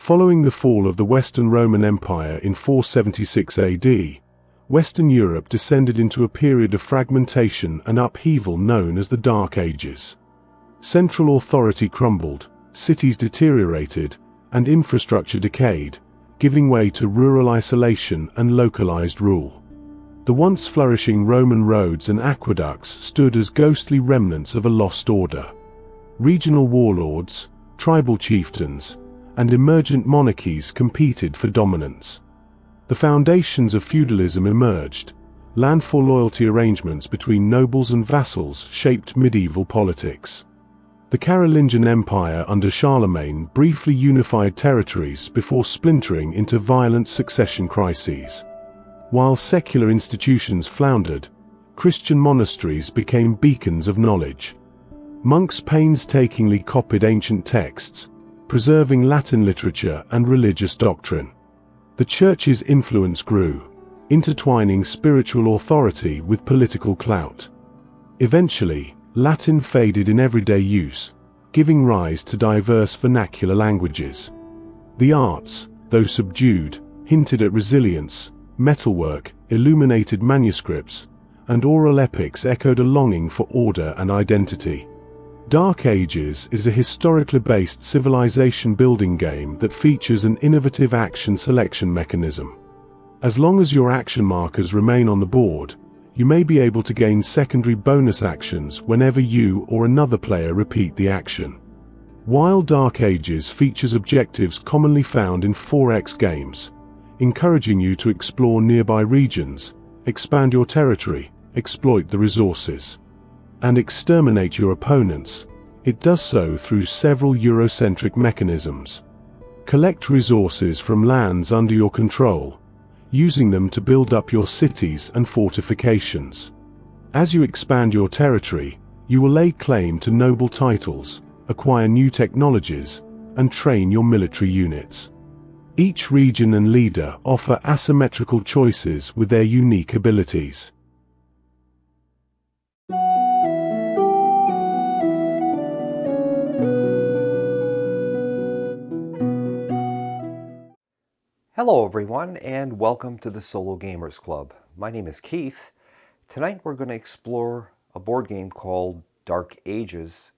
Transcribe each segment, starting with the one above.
Following the fall of the Western Roman Empire in 476 AD, Western Europe descended into a period of fragmentation and upheaval known as the Dark Ages. Central authority crumbled, cities deteriorated, and infrastructure decayed, giving way to rural isolation and localized rule. The once flourishing Roman roads and aqueducts stood as ghostly remnants of a lost order. Regional warlords, tribal chieftains, and emergent monarchies competed for dominance. The foundations of feudalism emerged. Land-for-loyalty arrangements between nobles and vassals shaped medieval politics. The Carolingian Empire under Charlemagne briefly unified territories before splintering into violent succession crises. While secular institutions floundered, Christian monasteries became beacons of knowledge. Monks painstakingly copied ancient texts, preserving Latin literature and religious doctrine. The Church's influence grew, intertwining spiritual authority with political clout. Eventually, Latin faded in everyday use, giving rise to diverse vernacular languages. The arts, though subdued, hinted at resilience. Metalwork, illuminated manuscripts, and oral epics echoed a longing for order and identity. Dark Ages is a historically based civilization building game that features an innovative action selection mechanism. As long as your action markers remain on the board, you may be able to gain secondary bonus actions whenever you or another player repeat the action. While Dark Ages features objectives commonly found in 4X games, encouraging you to explore nearby regions, expand your territory, exploit the resources, and exterminate your opponents, it does so through several Eurocentric mechanisms. Collect resources from lands under your control, using them to build up your cities and fortifications. As you expand your territory, you will lay claim to noble titles, acquire new technologies, and train your military units. Each region and leader offer asymmetrical choices with their unique abilities. Hello everyone, and welcome to the Solo Gamers Club. My name is Keith. Tonight we're going to explore a board game called Dark Ages,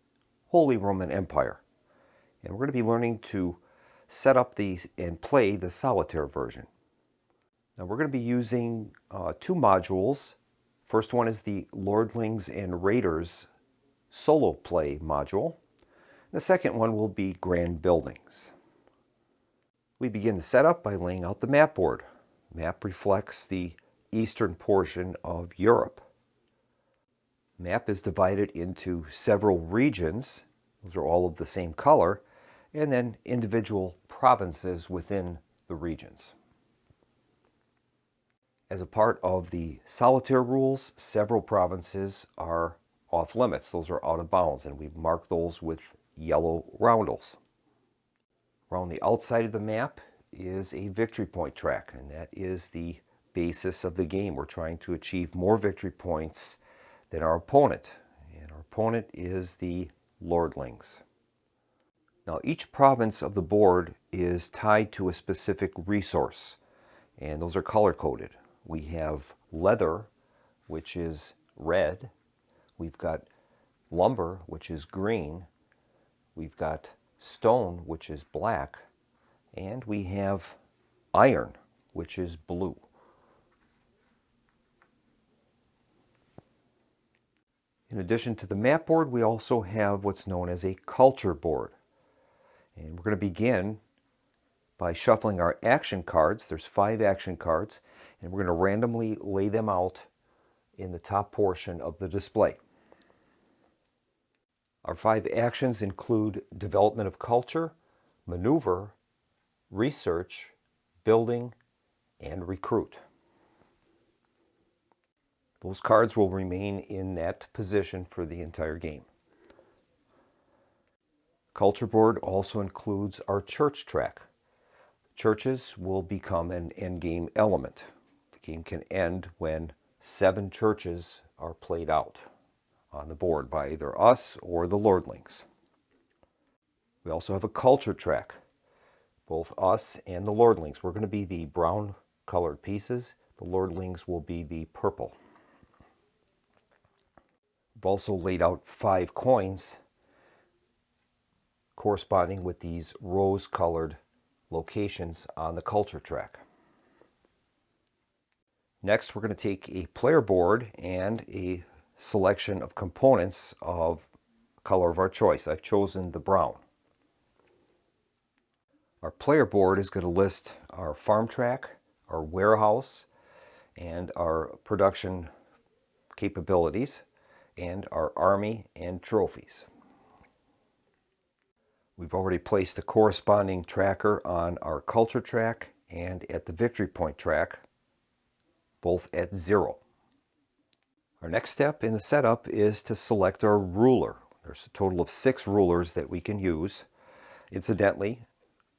Holy Roman Empire. And we're going to be learning to set up these and play the Solitaire version. Now we're going to be using two modules. First one is the Lordlings and Raiders solo play module. The second one will be Grand Buildings. We begin the setup by laying out the map board. The map reflects the eastern portion of Europe. The map is divided into several regions. Those are all of the same color, and then individual provinces within the regions. As a part of the Solitaire rules, several provinces are off limits. Those are out of bounds, and we've marked those with yellow roundels. Around the outside of the map is a victory point track, and that is the basis of the game. We're trying to achieve more victory points than our opponent, and our opponent is the Lordlings. Now each province of the board is tied to a specific resource, and those are color-coded. We have leather, which is red. We've got lumber, which is green. We've got stone, which is black, and we have iron, which is blue. In addition to the map board, we also have what's known as a culture board. And we're going to begin by shuffling our action cards. There's 5 action cards, and we're going to randomly lay them out in the top portion of the display. Our 5 actions include development of culture, maneuver, research, building, and recruit. Those cards will remain in that position for the entire game. Culture board also includes our church track. Churches will become an endgame element. The game can end when 7 churches are played out on the board by either us or the Lordlings. We also have a culture track. both us and the lordlings. We're going to be the brown colored pieces. The lordlings will be the purple. We've also laid out 5 coins corresponding with these rose-colored locations on the culture track. Next, we're going to take a player board and a selection of components of color of our choice. I've chosen the brown. Our player board is going to list our farm track, our warehouse, and our production capabilities, and our army and trophies. We've already placed a corresponding tracker on our culture track and at the victory point track, both at 0. Our next step in the setup is to select our ruler. There's a total of 6 rulers that we can use. Incidentally,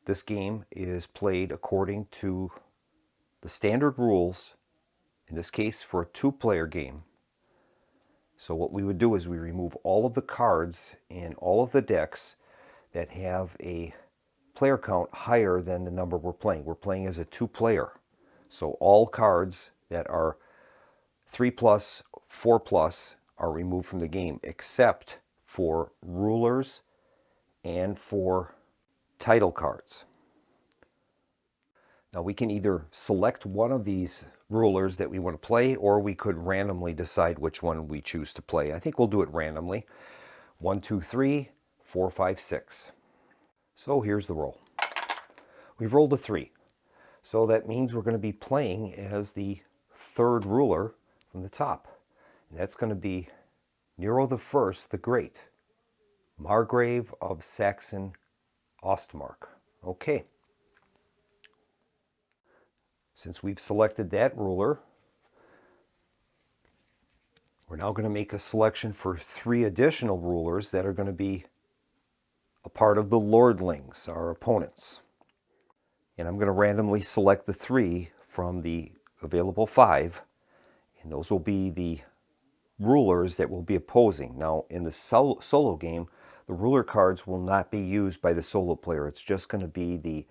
this game is played according to the standard rules, in this case for a 2-player game. So what we would do is we remove all of the cards in all of the decks that have a player count higher than the number we're playing. We're playing as a 2-player. So all cards that are 3+, 4+ are removed from the game, except for rulers and for title cards. Now we can either select one of these rulers that we want to play, or we could randomly decide which one we choose to play. I think we'll do it randomly. 1, 2, 3, 4, 5, 6. So here's the roll. We've rolled a 3. So that means we're going to be playing as the 3rd ruler from the top. And that's going to be Nero I the Great, Margrave of Saxon Ostmark. Okay. Since we've selected that ruler, we're now going to make a selection for 3 additional rulers that are going to be a part of the lordlings, our opponents. And I'm going to randomly select the 3 from the available 5, and those will be the rulers that will be opposing. Now, in the solo game, the ruler cards will not be used by the solo player. It's just going to be the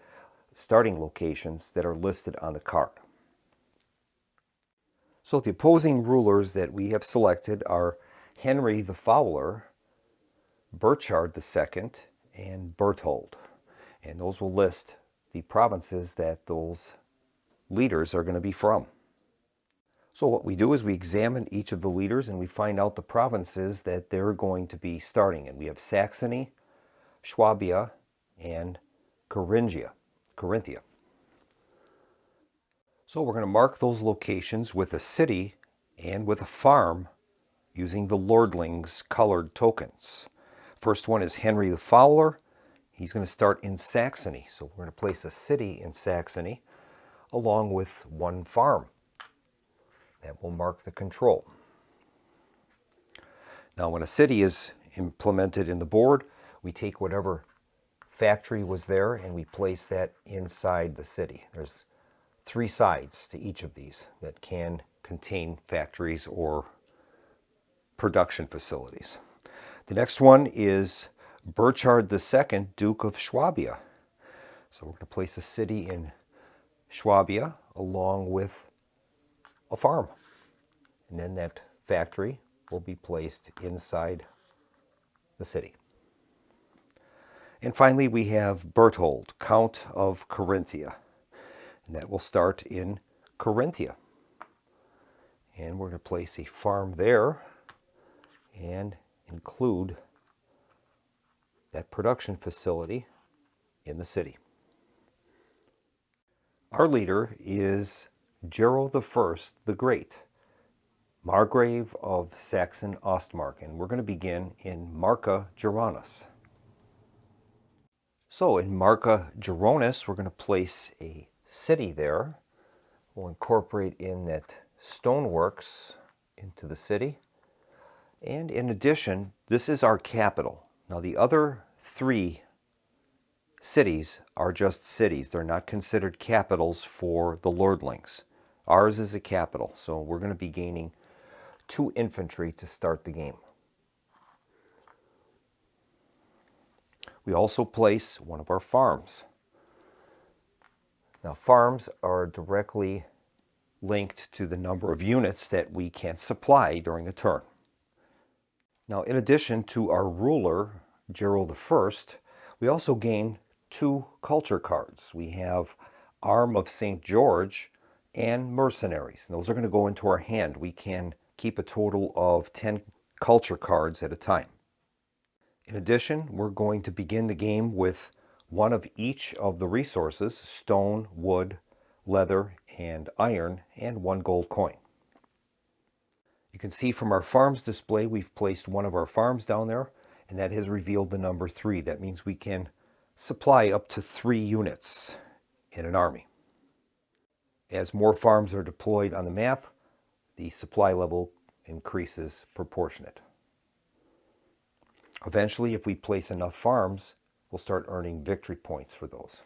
starting locations that are listed on the card. So the opposing rulers that we have selected are Henry the Fowler, Burchard II, and Berthold. And those will list the provinces that those leaders are going to be from. So what we do is we examine each of the leaders and we find out the provinces that they're going to be starting in. We have Saxony, Swabia, and Carinthia. So we're going to mark those locations with a city and with a farm using the lordlings colored tokens. First one is Henry the Fowler. He's going to start in Saxony. So we're going to place a city in Saxony along with 1 farm. That will mark the control. Now when a city is implemented in the board, we take whatever factory was there and we place that inside the city. There's 3 sides to each of these that can contain factories or production facilities. The next one is Burchard II, Duke of Swabia. So we're going to place a city in Swabia along with a farm. And then that factory will be placed inside the city. And finally, we have Berthold, Count of Carinthia. And that will start in Carinthia. And we're going to place a farm there and include that production facility in the city. Our leader is Gero I the Great, Margrave of Saxon Ostmark, and we're going to begin in Marca Geronis. So in Marca Geronis, we're going to place a city there. We'll incorporate in that stoneworks into the city. And in addition, this is our capital. Now the other 3 cities are just cities. They're not considered capitals for the lordlings. Ours is a capital, so we're going to be gaining 2 infantry to start the game. We also place one of our farms. Now, farms are directly linked to the number of units that we can supply during a turn. Now, in addition to our ruler, Gerald I, we also gain 2 culture cards. We have Arm of St. George and Mercenaries. And those are going to go into our hand. We can keep a total of 10 culture cards at a time. In addition, we're going to begin the game with 1 of each of the resources: stone, wood, leather, and iron, and 1 gold coin. You can see from our farms display, we've placed 1 of our farms down there, and that has revealed the number 3. That means we can supply up to 3 units in an army. As more farms are deployed on the map, the supply level increases proportionate. Eventually, if we place enough farms, we'll start earning victory points for those.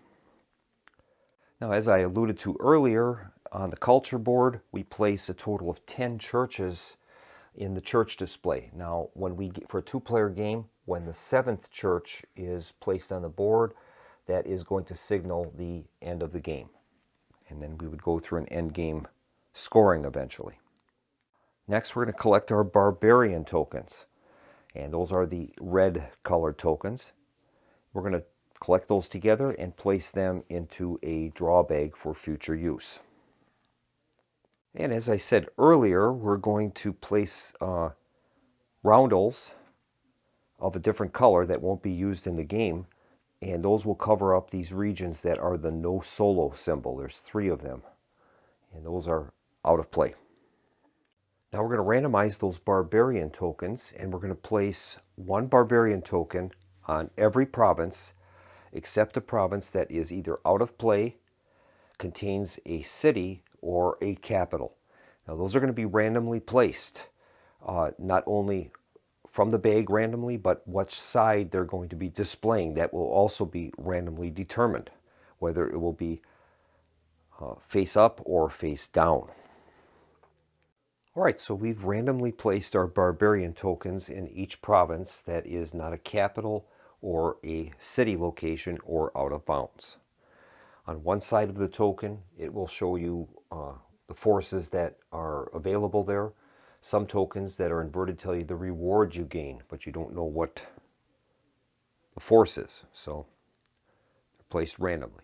Now, as I alluded to earlier, on the culture board, we place a total of 10 churches in the church display. Now, for a 2-player game, when the 7th church is placed on the board, that is going to signal the end of the game. And then we would go through an end game scoring eventually. Next, we're going to collect our barbarian tokens. And those are the red colored tokens. We're going to collect those together and place them into a draw bag for future use. And as I said earlier, we're going to place roundels of a different color that won't be used in the game, and those will cover up these regions that are the no solo symbol. There's 3 of them, and those are out of play. Now we're going to randomize those barbarian tokens, and we're going to place 1 barbarian token on every province except a province that is either out of play, contains a city, or a capital. Now those are going to be randomly placed, not only from the bag randomly, but which side they're going to be displaying. That will also be randomly determined, whether it will be face up or face down. All right, so we've randomly placed our barbarian tokens in each province that is not a capital or a city location or out of bounds. On one side of the token, it will show you the forces that are available there. Some tokens that are inverted tell you the reward you gain, but you don't know what the force is, so they're placed randomly.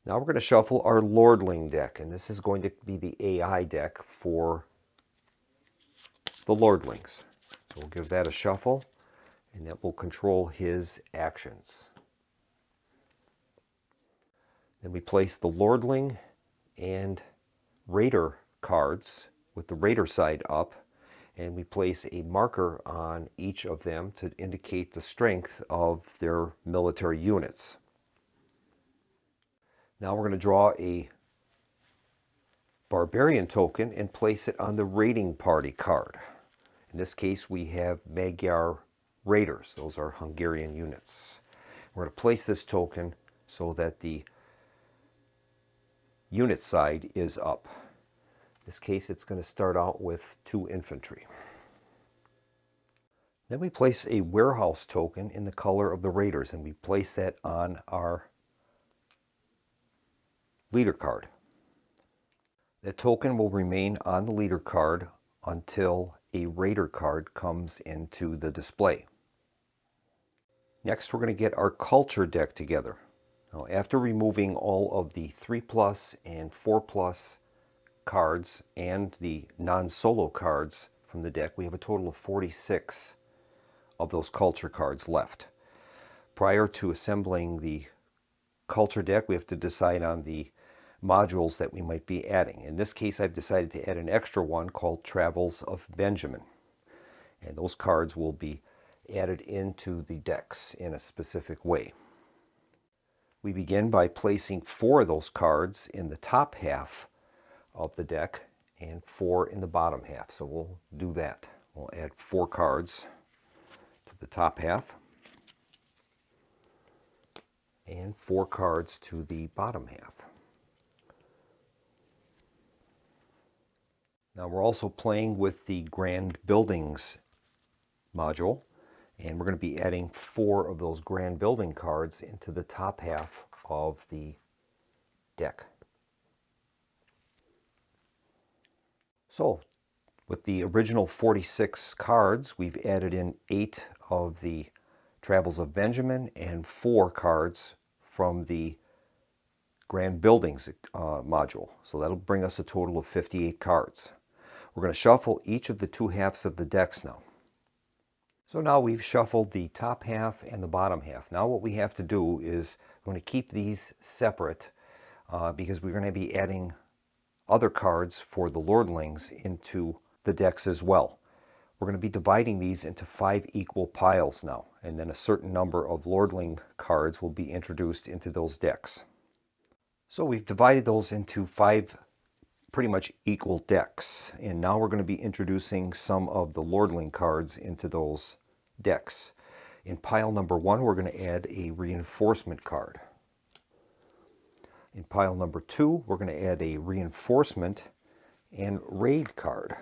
Now we're going to shuffle our Lordling deck, and this is going to be the AI deck for the Lordlings. So we'll give that a shuffle, and that will control his actions. Then we place the Lordling and Raider cards with the Raider side up, and we place a marker on each of them to indicate the strength of their military units. Now we're going to draw a Barbarian token and place it on the Raiding Party card. In this case, we have Magyar Raiders. Those are Hungarian units. We're going to place this token so that the unit side is up. In this case, it's going to start out with 2 infantry. Then we place a warehouse token in the color of the Raiders, and we place that on our leader card. That token will remain on the leader card until a Raider card comes into the display. Next, we're going to get our culture deck together. Now, after removing all of the 3+ and 4+ cards and the non-solo cards from the deck, we have a total of 46 of those culture cards left. Prior to assembling the culture deck, we have to decide on the modules that we might be adding. In this case, I've decided to add an extra one called Travels of Benjamin. And those cards will be added into the decks in a specific way. We begin by placing 4 of those cards in the top half of the deck and 4 in the bottom half. So we'll do that. We'll add 4 cards to the top half and 4 cards to the bottom half. Now we're also playing with the Grand Buildings module, and we're going to be adding 4 of those Grand Building cards into the top half of the deck. So, with the original 46 cards, we've added in 8 of the Travels of Benjamin and 4 cards from the Grand Buildings module. So that'll bring us a total of 58 cards. We're going to shuffle each of the 2 halves of the decks now. So now we've shuffled the top half and the bottom half. Now what we have to do is we're going to keep these separate because we're going to be adding other cards for the Lordlings into the decks as well. We're going to be dividing these into 5 equal piles now, and then a certain number of Lordling cards will be introduced into those decks. So we've divided those into 5 pretty much equal decks, and now we're going to be introducing some of the Lordling cards into those decks. In pile number 1, we're going to add a reinforcement card. In pile number 2, we're going to add a reinforcement and raid card.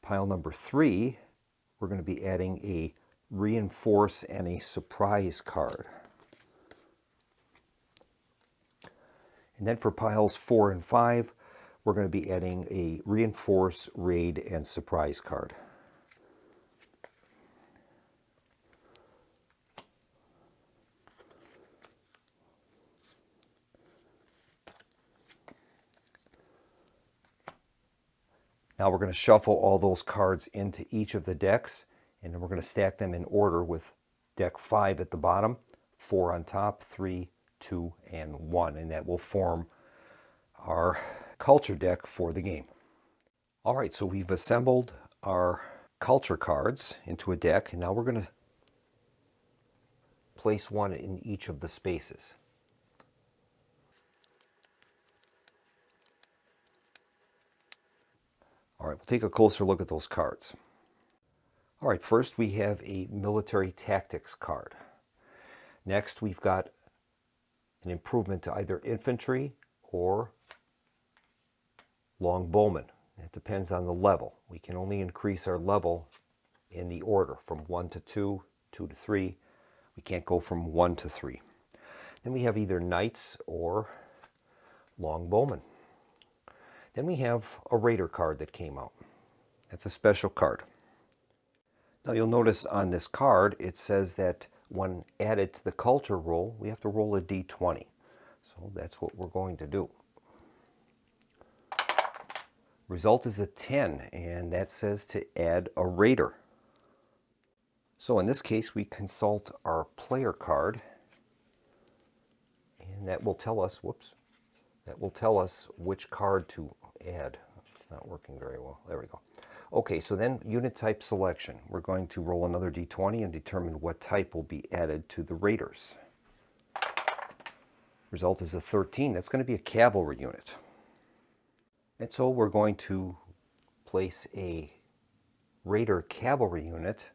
Pile number 3, we're going to be adding a reinforce and a surprise card. And then for piles 4 and 5, we're going to be adding a reinforce, raid, and surprise card. Now we're going to shuffle all those cards into each of the decks, and then we're going to stack them in order with deck 5 at the bottom, 4 on top, 3, 2, and 1, and that will form our culture deck for the game. All right, so we've assembled our culture cards into a deck, and now we're going to place one in each of the spaces. All right, we'll take a closer look at those cards. All right, first we have a military tactics card. Next, we've got an improvement to either infantry or longbowmen. It depends on the level. We can only increase our level in the order from 1 to 2, 2 to 3. We can't go from 1 to 3. Then we have either knights or longbowmen. Then we have a raider card that came out. That's a special card. Now you'll notice on this card it says that when added to the culture roll, we have to roll a d20. So that's what we're going to do. Result is a 10, and that says to add a raider. So in this case, we consult our player card, and that will tell us, which card to add. It's not working very well. There we go. Okay, so then unit type selection. We're going to roll another d20 and determine what type will be added to the raiders. Result is a 13. That's going to be a cavalry unit. And so we're going to place a raider cavalry unit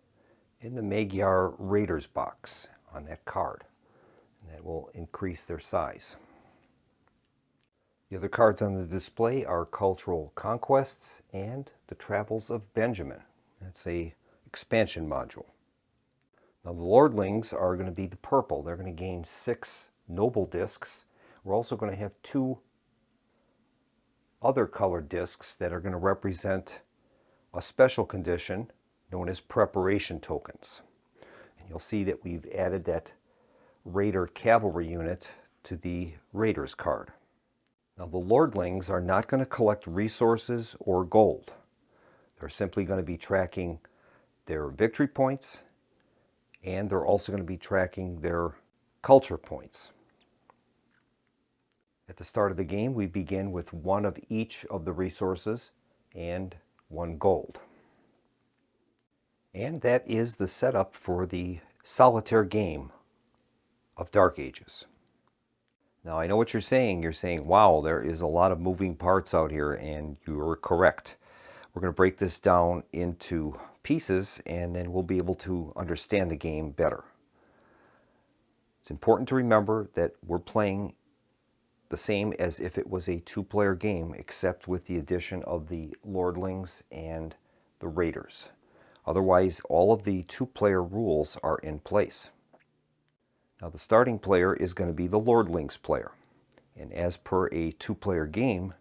in the Magyar Raiders box on that card. And that will increase their size. The other cards on the display are Cultural Conquests and the Travels of Benjamin. That's a expansion module. Now the Lordlings are going to be the purple. They're going to gain 6 noble discs. We're also going to have 2 other colored discs that are going to represent a special condition known as preparation tokens. And you'll see that we've added that Raider cavalry unit to the Raiders card. Now the Lordlings are not going to collect resources or gold. They're simply going to be tracking their victory points, and they're also going to be tracking their culture points. At the start of the game, we begin with 1 of each of the resources and 1 gold. And that is the setup for the solitaire game of Dark Ages. Now I know what you're saying. You're saying, wow, there is a lot of moving parts out here, and you're correct. We're going to break this down into pieces, and then we'll be able to understand the game better. It's important to remember that we're playing the same as if it was a 2-player game, except with the addition of the Lordlings and the Raiders. Otherwise, all of the 2-player rules are in place. Now the starting player is going to be the Lordlings player. And as per a two-player game,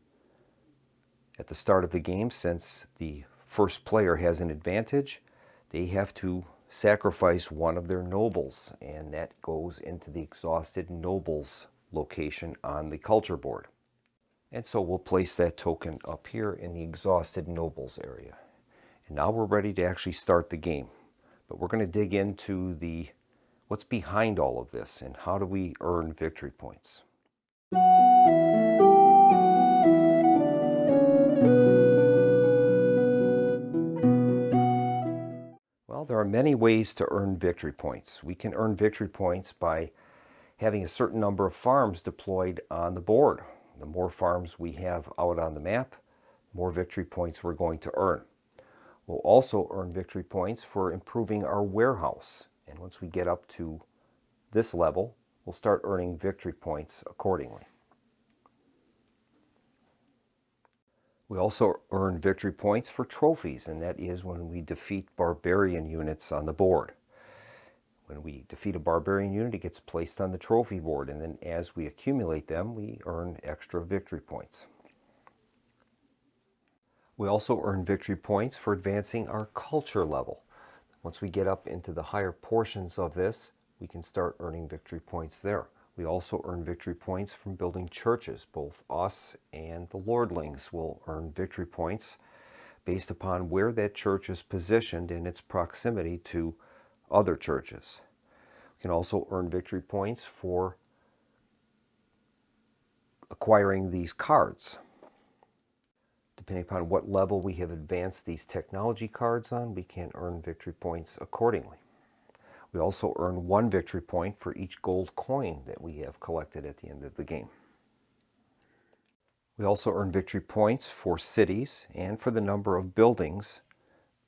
at the start of the game, since the first player has an advantage, they have to sacrifice one of their nobles, and that goes into the exhausted nobles location on the culture board. And so we'll place that token up here in the exhausted nobles area. And now we're ready to actually start the game. But we're going to dig into what's behind all of this and how do we earn victory points. Well, there are many ways to earn victory points. We can earn victory points by having a certain number of farms deployed on the board. The more farms we have out on the map, the more victory points we're going to earn. We'll also earn victory points for improving our warehouse. And once we get up to this level, we'll start earning victory points accordingly. We also earn victory points for trophies, and that is when we defeat barbarian units on the board. When we defeat a barbarian unit, it gets placed on the trophy board, and then as we accumulate them, we earn extra victory points. We also earn victory points for advancing our culture level. Once we get up into the higher portions of this, we can start earning victory points there. We also earn victory points from building churches. Both us and the Lordlings will earn victory points based upon where that church is positioned in its proximity to other churches. We can also earn victory points for acquiring these cards. Depending upon what level we have advanced these technology cards on, we can earn victory points accordingly. We also earn 1 victory point for each gold coin that we have collected at the end of the game. We also earn victory points for cities and for the number of buildings,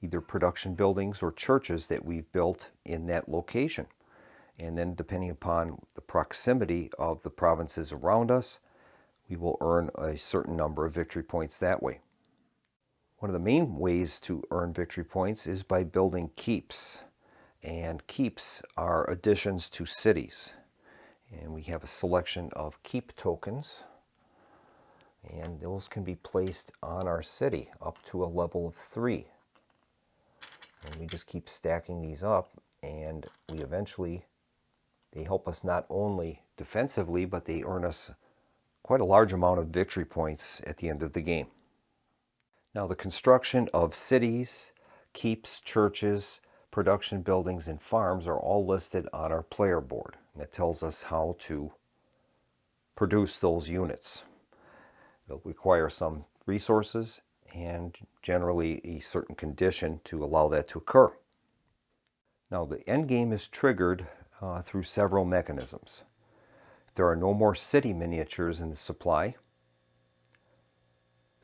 either production buildings or churches that we've built in that location. And then depending upon the proximity of the provinces around us, we will earn a certain number of victory points that way. One of the main ways to earn victory points is by building keeps. And keeps are additions to cities. And we have a selection of keep tokens. And those can be placed on our city up to a level of 3. And we just keep stacking these up, and they help us not only defensively, but they earn us quite a large amount of victory points at the end of the game. Now, the construction of cities, keeps, churches, production buildings, and farms are all listed on our player board. And it tells us how to produce those units. They'll require some resources and generally a certain condition to allow that to occur. Now, the end game is triggered through several mechanisms. If there are no more city miniatures in the supply,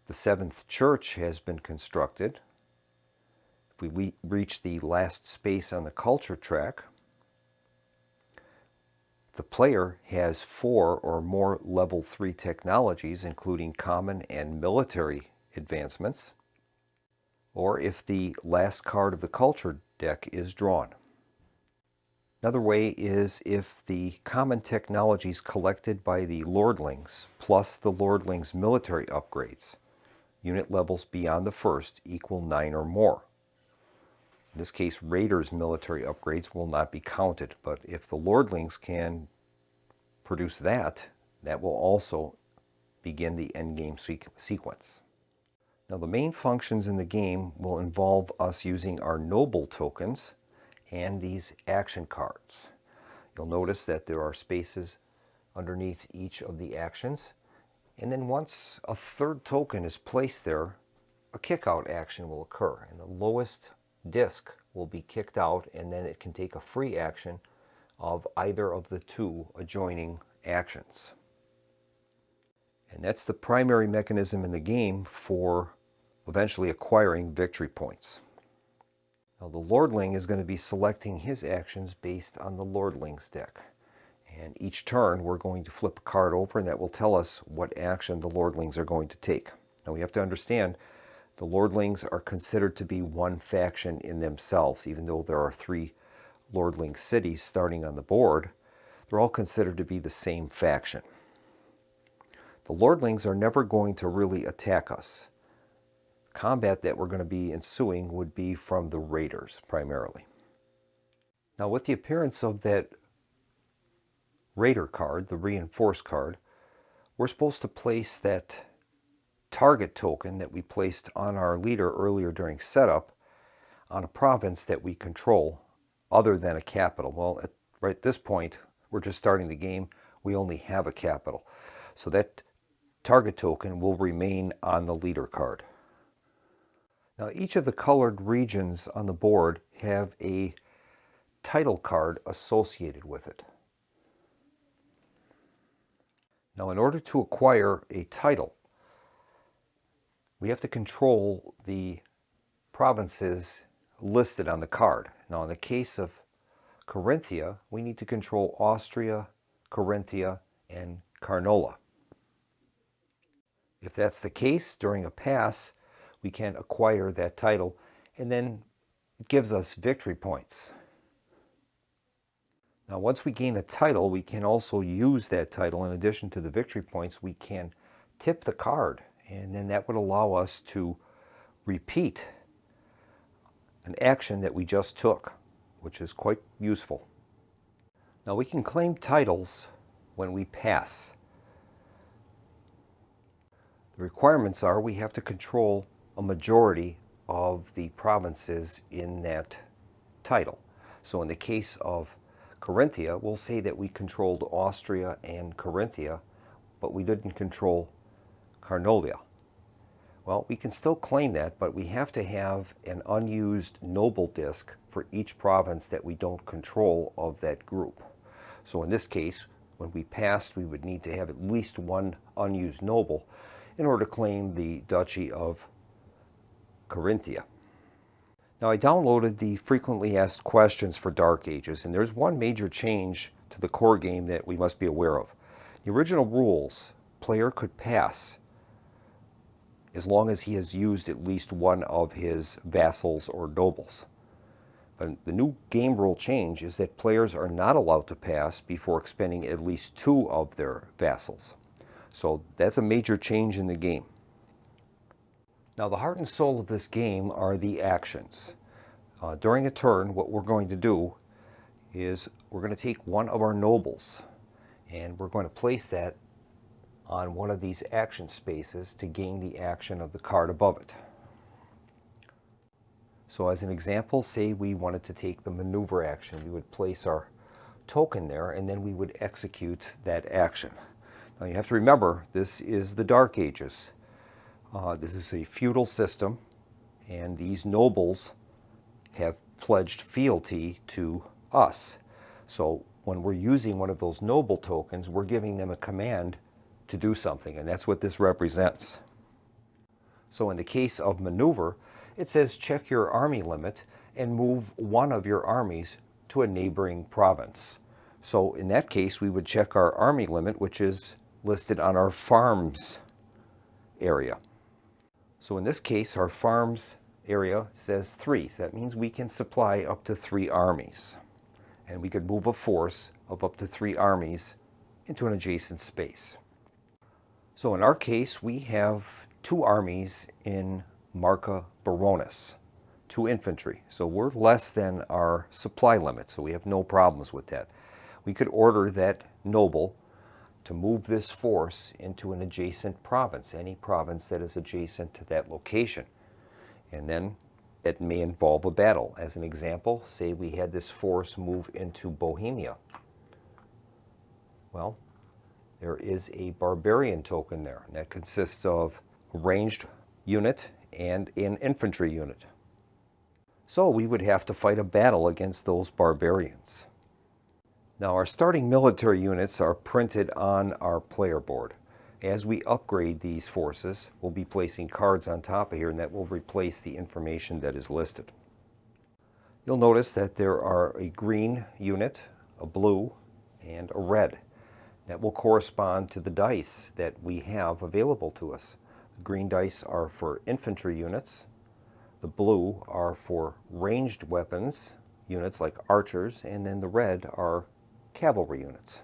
the 7th church has been constructed, if we reach the last space on the culture track, the player has 4 or more level 3 technologies, including common and military advancements, or if the last card of the culture deck is drawn. Another way is if the common technologies collected by the Lordlings plus the Lordlings' military upgrades, unit levels beyond the first, equal 9 or more. In this case, Raiders' military upgrades will not be counted, but if the Lordlings can produce that, that will also begin the endgame sequence. Now, the main functions in the game will involve us using our noble tokens and these action cards. You'll notice that there are spaces underneath each of the actions, and then once a 3rd token is placed there, a kick-out action will occur, and the lowest disc will be kicked out, and then it can take a free action of either of the 2 adjoining actions. And that's the primary mechanism in the game for eventually acquiring victory points. Now, the Lordling is going to be selecting his actions based on the Lordlings deck. And each turn we're going to flip a card over, and that will tell us what action the Lordlings are going to take. Now, we have to understand the Lordlings are considered to be one faction in themselves. Even though there are 3 Lordling cities starting on the board, they're all considered to be the same faction. The Lordlings are never going to really attack us. Combat that we're going to be ensuing would be from the Raiders primarily. Now, with the appearance of that Raider card, the reinforced card, we're supposed to place that target token that we placed on our leader earlier during setup on a province that we control other than a capital. Well, right at this point, we're just starting the game. We only have a capital. So that target token will remain on the leader card. Now, each of the colored regions on the board have a title card associated with it. Now, in order to acquire a title, we have to control the provinces listed on the card. Now, in the case of Carinthia, we need to control Austria, Carinthia, and Carnola. If that's the case, during a pass, we can acquire that title, and then it gives us victory points. Now, once we gain a title, we can also use that title. In addition to the victory points, we can tip the card, and then that would allow us to repeat an action that we just took, which is quite useful. Now, we can claim titles when we pass. The requirements are we have to control a majority of the provinces in that title. So in the case of Carinthia, we'll say that we controlled Austria and Carinthia, but we didn't control Carnolia. Well, we can still claim that, but we have to have an unused noble disc for each province that we don't control of that group. So in this case, when we passed, we would need to have at least one unused noble in order to claim the Duchy of Carinthia. Now, I downloaded the frequently asked questions for Dark Ages, and there's one major change to the core game that we must be aware of. The original rules, player could pass as long as he has used at least one of his vassals or nobles. But the new game rule change is that players are not allowed to pass before expending at least two of their vassals. So that's a major change in the game. Now, the heart and soul of this game are the actions. During a turn, what we're going to do is we're going to take one of our nobles and we're going to place that on one of these action spaces to gain the action of the card above it. So as an example, say we wanted to take the maneuver action. We would place our token there and then we would execute that action. Now, you have to remember, this is the Dark Ages. This is a feudal system, and these nobles have pledged fealty to us. So when we're using one of those noble tokens, we're giving them a command to do something, and that's what this represents. So in the case of maneuver, it says check your army limit and move one of your armies to a neighboring province. So in that case, we would check our army limit, which is listed on our farms area. So in this case, our farms area says 3. So that means we can supply up to 3 armies. And we could move a force of up to 3 armies into an adjacent space. So in our case, we have 2 armies in Marca Baronis, 2 infantry. So we're less than our supply limit, so we have no problems with that. We could order that noble to move this force into an adjacent province, any province that is adjacent to that location. And then it may involve a battle. As an example, say we had this force move into Bohemia. Well, there is a barbarian token there, and that consists of a ranged unit and an infantry unit. So we would have to fight a battle against those barbarians. Now, our starting military units are printed on our player board. As we upgrade these forces, we'll be placing cards on top of here, and that will replace the information that is listed. You'll notice that there are a green unit, a blue, and a red. That will correspond to the dice that we have available to us. The green dice are for infantry units. The blue are for ranged weapons, units like archers, and then the red are cavalry units.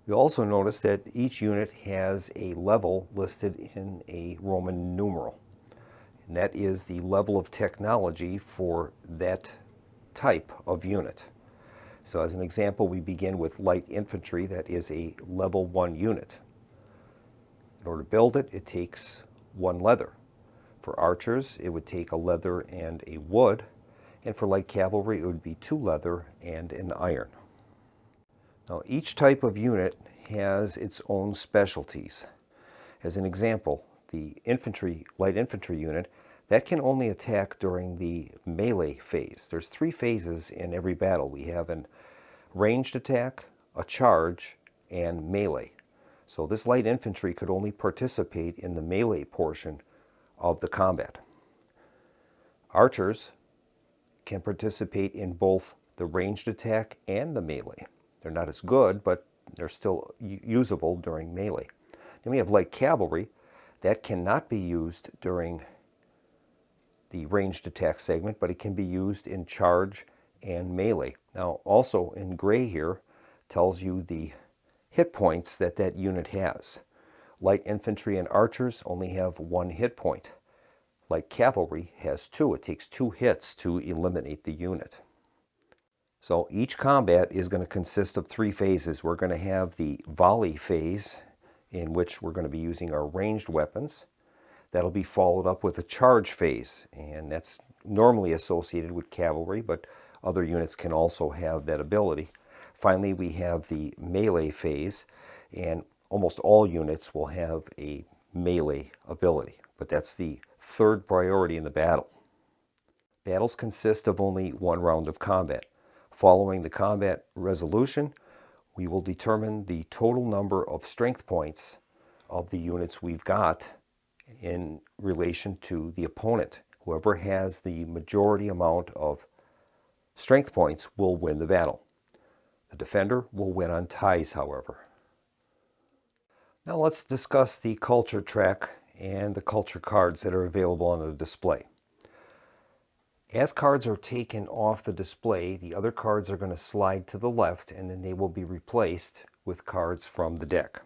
You'll also notice that each unit has a level listed in a Roman numeral. And that is the level of technology for that type of unit. So as an example, we begin with light infantry. That is a level 1 unit. In order to build it, it takes 1 leather. For archers, it would take a leather and a wood. And for light cavalry, it would be 2 leather and an iron. Now, each type of unit has its own specialties. As an example, the light infantry unit, that can only attack during the melee phase. There's 3 phases in every battle. We have a ranged attack, a charge, and melee. So this light infantry could only participate in the melee portion of the combat. Archers can participate in both the ranged attack and the melee. They're not as good, but they're still usable during melee. Then we have light cavalry. That cannot be used during the ranged attack segment, but it can be used in charge and melee. Now, also in gray here tells you the hit points that that unit has. Light infantry and archers only have 1 hit point. Light cavalry has 2. It takes 2 hits to eliminate the unit. So each combat is going to consist of 3 phases. We're going to have the volley phase, in which we're going to be using our ranged weapons. That'll be followed up with a charge phase, and that's normally associated with cavalry, but other units can also have that ability. Finally, we have the melee phase, and almost all units will have a melee ability, but that's the 3rd priority in the battle. Battles consist of only 1 round of combat. Following the combat resolution, we will determine the total number of strength points of the units we've got in relation to the opponent. Whoever has the majority amount of strength points will win the battle. The defender will win on ties, however. Now let's discuss the culture track and the culture cards that are available on the display. As cards are taken off the display, the other cards are going to slide to the left, and then they will be replaced with cards from the deck.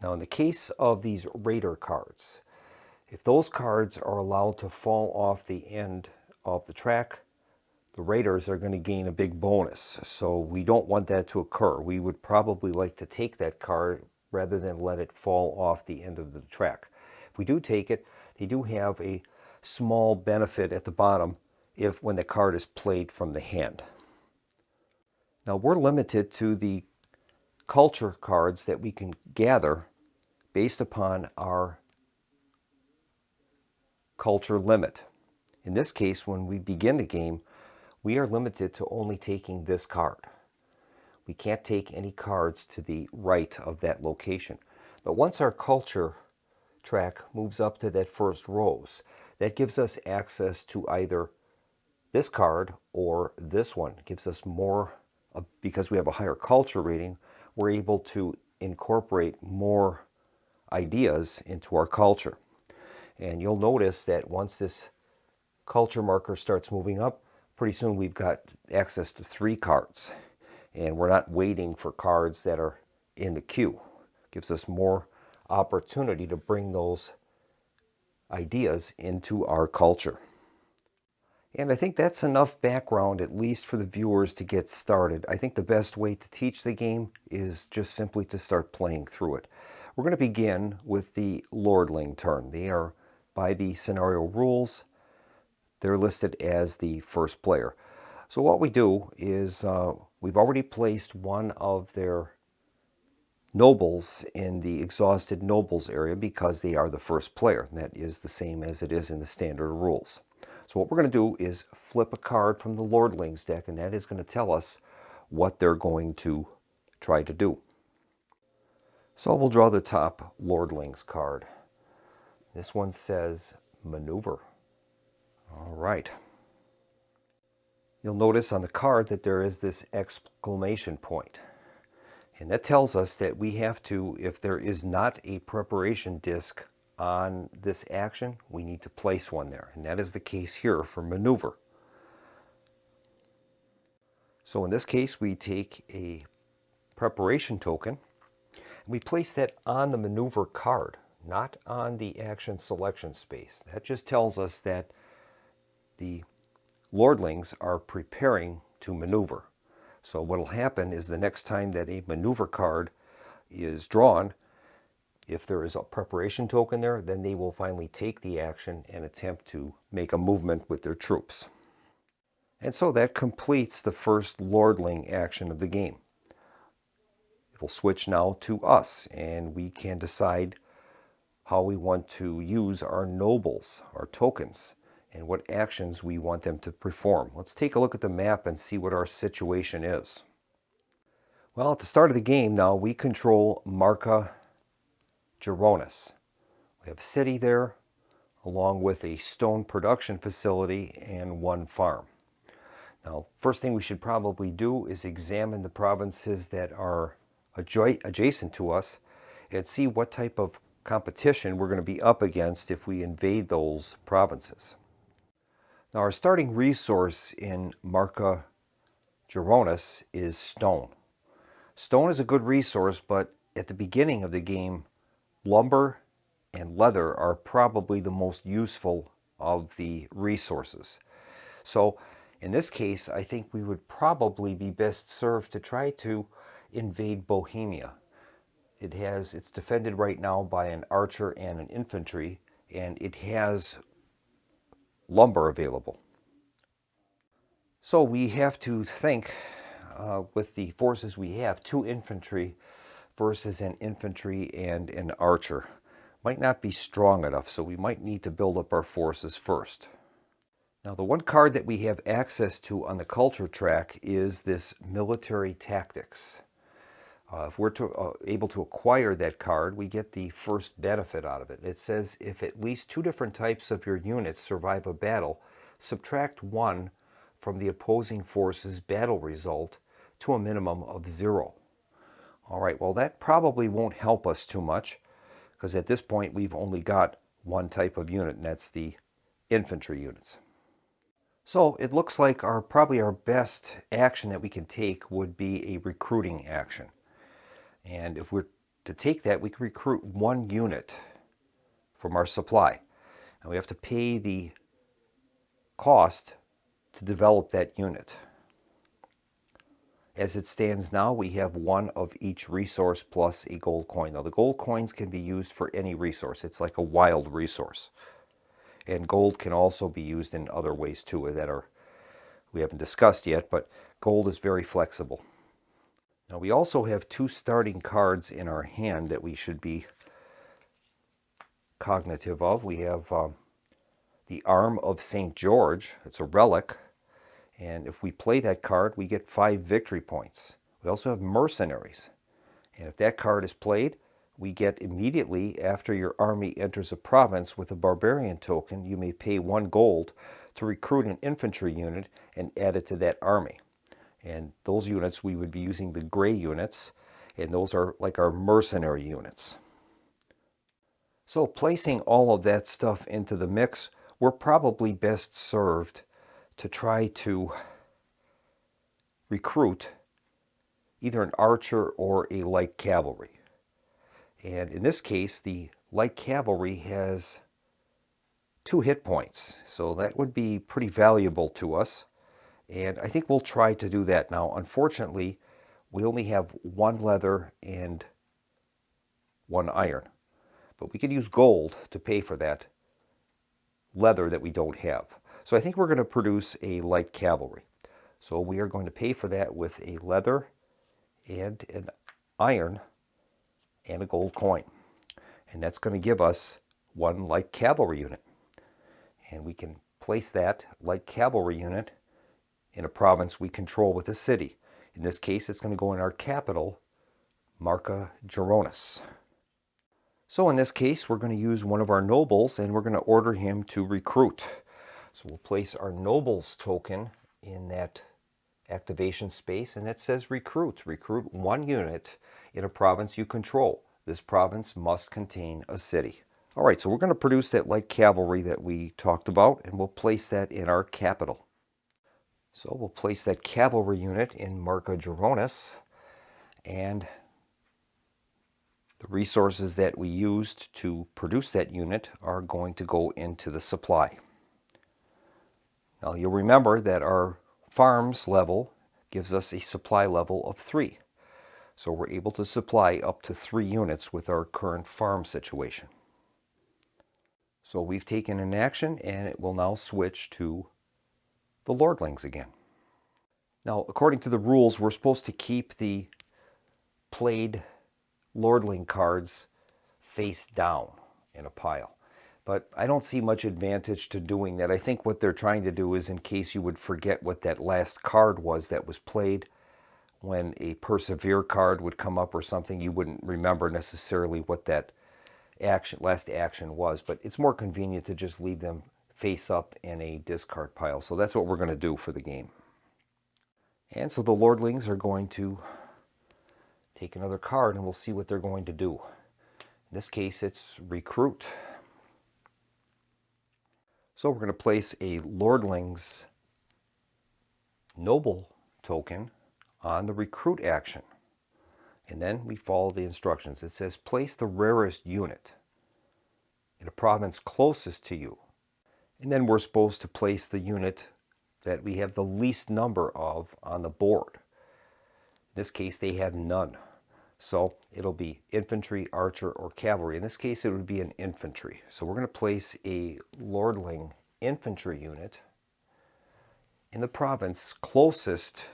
Now, in the case of these Raider cards, if those cards are allowed to fall off the end of the track, the Raiders are going to gain a big bonus. So we don't want that to occur. We would probably like to take that card rather than let it fall off the end of the track. If we do take it, they do have a small benefit at the bottom when the card is played from the hand. Now, we're limited to the culture cards that we can gather based upon our culture limit. In this case, when we begin the game, we are limited to only taking this card. We can't take any cards to the right of that location. But once our culture track moves up to that first rows, that gives us access to either this card or this one. It gives us more, because we have a higher culture rating, we're able to incorporate more ideas into our culture. And you'll notice that once this culture marker starts moving up, pretty soon we've got access to 3 cards. And we're not waiting for cards that are in the queue. It gives us more opportunity to bring those ideas into our culture. And I think that's enough background, at least for the viewers, to get started. I think the best way to teach the game is just simply to start playing through it. We're going to begin with the Lordling turn. They are, by the scenario rules, they're listed as the first player. So what we do is we've already placed one of their nobles in the exhausted nobles area because they are the first player. And that is the same as it is in the standard rules. So what we're going to do is flip a card from the Lordlings deck, and that is going to tell us what they're going to try to do. So we'll draw the top Lordlings card. This one says Maneuver. All right. You'll notice on the card that there is this exclamation point. And that tells us that we have to, if there is not a preparation disc on this action, we need to place one there. And that is the case here for Maneuver. So in this case, we take a preparation token and we place that on the maneuver card, not on the action selection space. That just tells us that the lordlings are preparing to maneuver. So what will happen is the next time that a maneuver card is drawn, if there is a preparation token there, then they will finally take the action and attempt to make a movement with their troops. And so that completes the first lordling action of the game. It will switch now to us, and we can decide how we want to use our nobles, our tokens, and what actions we want them to perform. Let's take a look at the map and see what our situation is. Well, at the start of the game now, we control Marca Geronis. We have a city there, along with a stone production facility and one farm. Now, first thing we should probably do is examine the provinces that are adjacent to us and see what type of competition we're going to be up against if we invade those provinces. Now, our starting resource in Marca Geronis is stone. Stone is a good resource, but at the beginning of the game, lumber and leather are probably the most useful of the resources. So in this case, I think we would probably be best served to try to invade Bohemia. It's defended right now by an archer and an infantry, and it has lumber available. So we have to think with the forces we have, 2 infantry versus an infantry and an archer. Might not be strong enough, so we might need to build up our forces first. Now, the one card that we have access to on the culture track is this military tactics. If we're able to acquire that card, we get the first benefit out of it. It says if at least 2 different types of your units survive a battle, subtract 1 from the opposing force's battle result to a minimum of 0. All right, well, that probably won't help us too much, because at this point we've only got one type of unit, and that's the infantry units. So it looks like probably our best action that we can take would be a recruiting action. And if we're to take that, we can recruit 1 unit from our supply. And we have to pay the cost to develop that unit. As it stands now, we have 1 of each resource plus a gold coin. Now, the gold coins can be used for any resource. It's like a wild resource. And gold can also be used in other ways too that we haven't discussed yet, but gold is very flexible. Now, we also have 2 starting cards in our hand that we should be cognitive of. We have the Arm of St. George. It's a relic. And if we play that card, we get 5 victory points. We also have Mercenaries. And if that card is played, we get immediately after your army enters a province with a barbarian token, you may pay 1 gold to recruit an infantry unit and add it to that army. And those units, we would be using the gray units, and those are like our mercenary units. So placing all of that stuff into the mix, we're probably best served to try to recruit either an archer or a light cavalry. And in this case, the light cavalry has 2 hit points, so that would be pretty valuable to us. And I think we'll try to do that. Now, unfortunately, we only have 1 leather and 1 iron. But we could use gold to pay for that leather that we don't have. So I think we're going to produce a light cavalry. So we are going to pay for that with a leather and an iron and a gold coin. And that's going to give us 1 light cavalry unit. And we can place that light cavalry unit in a province we control with a city. In this case, it's going to go in our capital, Marca Geronis. So in this case, we're going to use one of our nobles, and we're going to order him to recruit. So we'll place our nobles token in that activation space, and it says recruit. Recruit 1 unit in a province you control. This province must contain a city. All right, so we're going to produce that light cavalry that we talked about, and we'll place that in our capital. So we'll place that cavalry unit in Marca Geronis, and the resources that we used to produce that unit are going to go into the supply. Now you'll remember that our farms level gives us a supply level of 3. So we're able to supply up to 3 units with our current farm situation. So we've taken an action, and it will now switch to the lordlings again. Now, according to the rules, we're supposed to keep the played lordling cards face down in a pile. But I don't see much advantage to doing that. I think what they're trying to do is, in case you would forget what that last card was that was played, when a persevere card would come up or something, you wouldn't remember necessarily what that last action was. But it's more convenient to just leave them face up in a discard pile. So that's what we're going to do for the game. And so the lordlings are going to take another card, and we'll see what they're going to do. In this case, it's recruit. So we're going to place a lordlings noble token on the recruit action. And then we follow the instructions. It says place the rarest unit in a province closest to you. And then we're supposed to place the unit that we have the least number of on the board. In this case, they have none. So it'll be infantry, archer, or cavalry. In this case, it would be an infantry. So we're going to place a lordling infantry unit in the province closest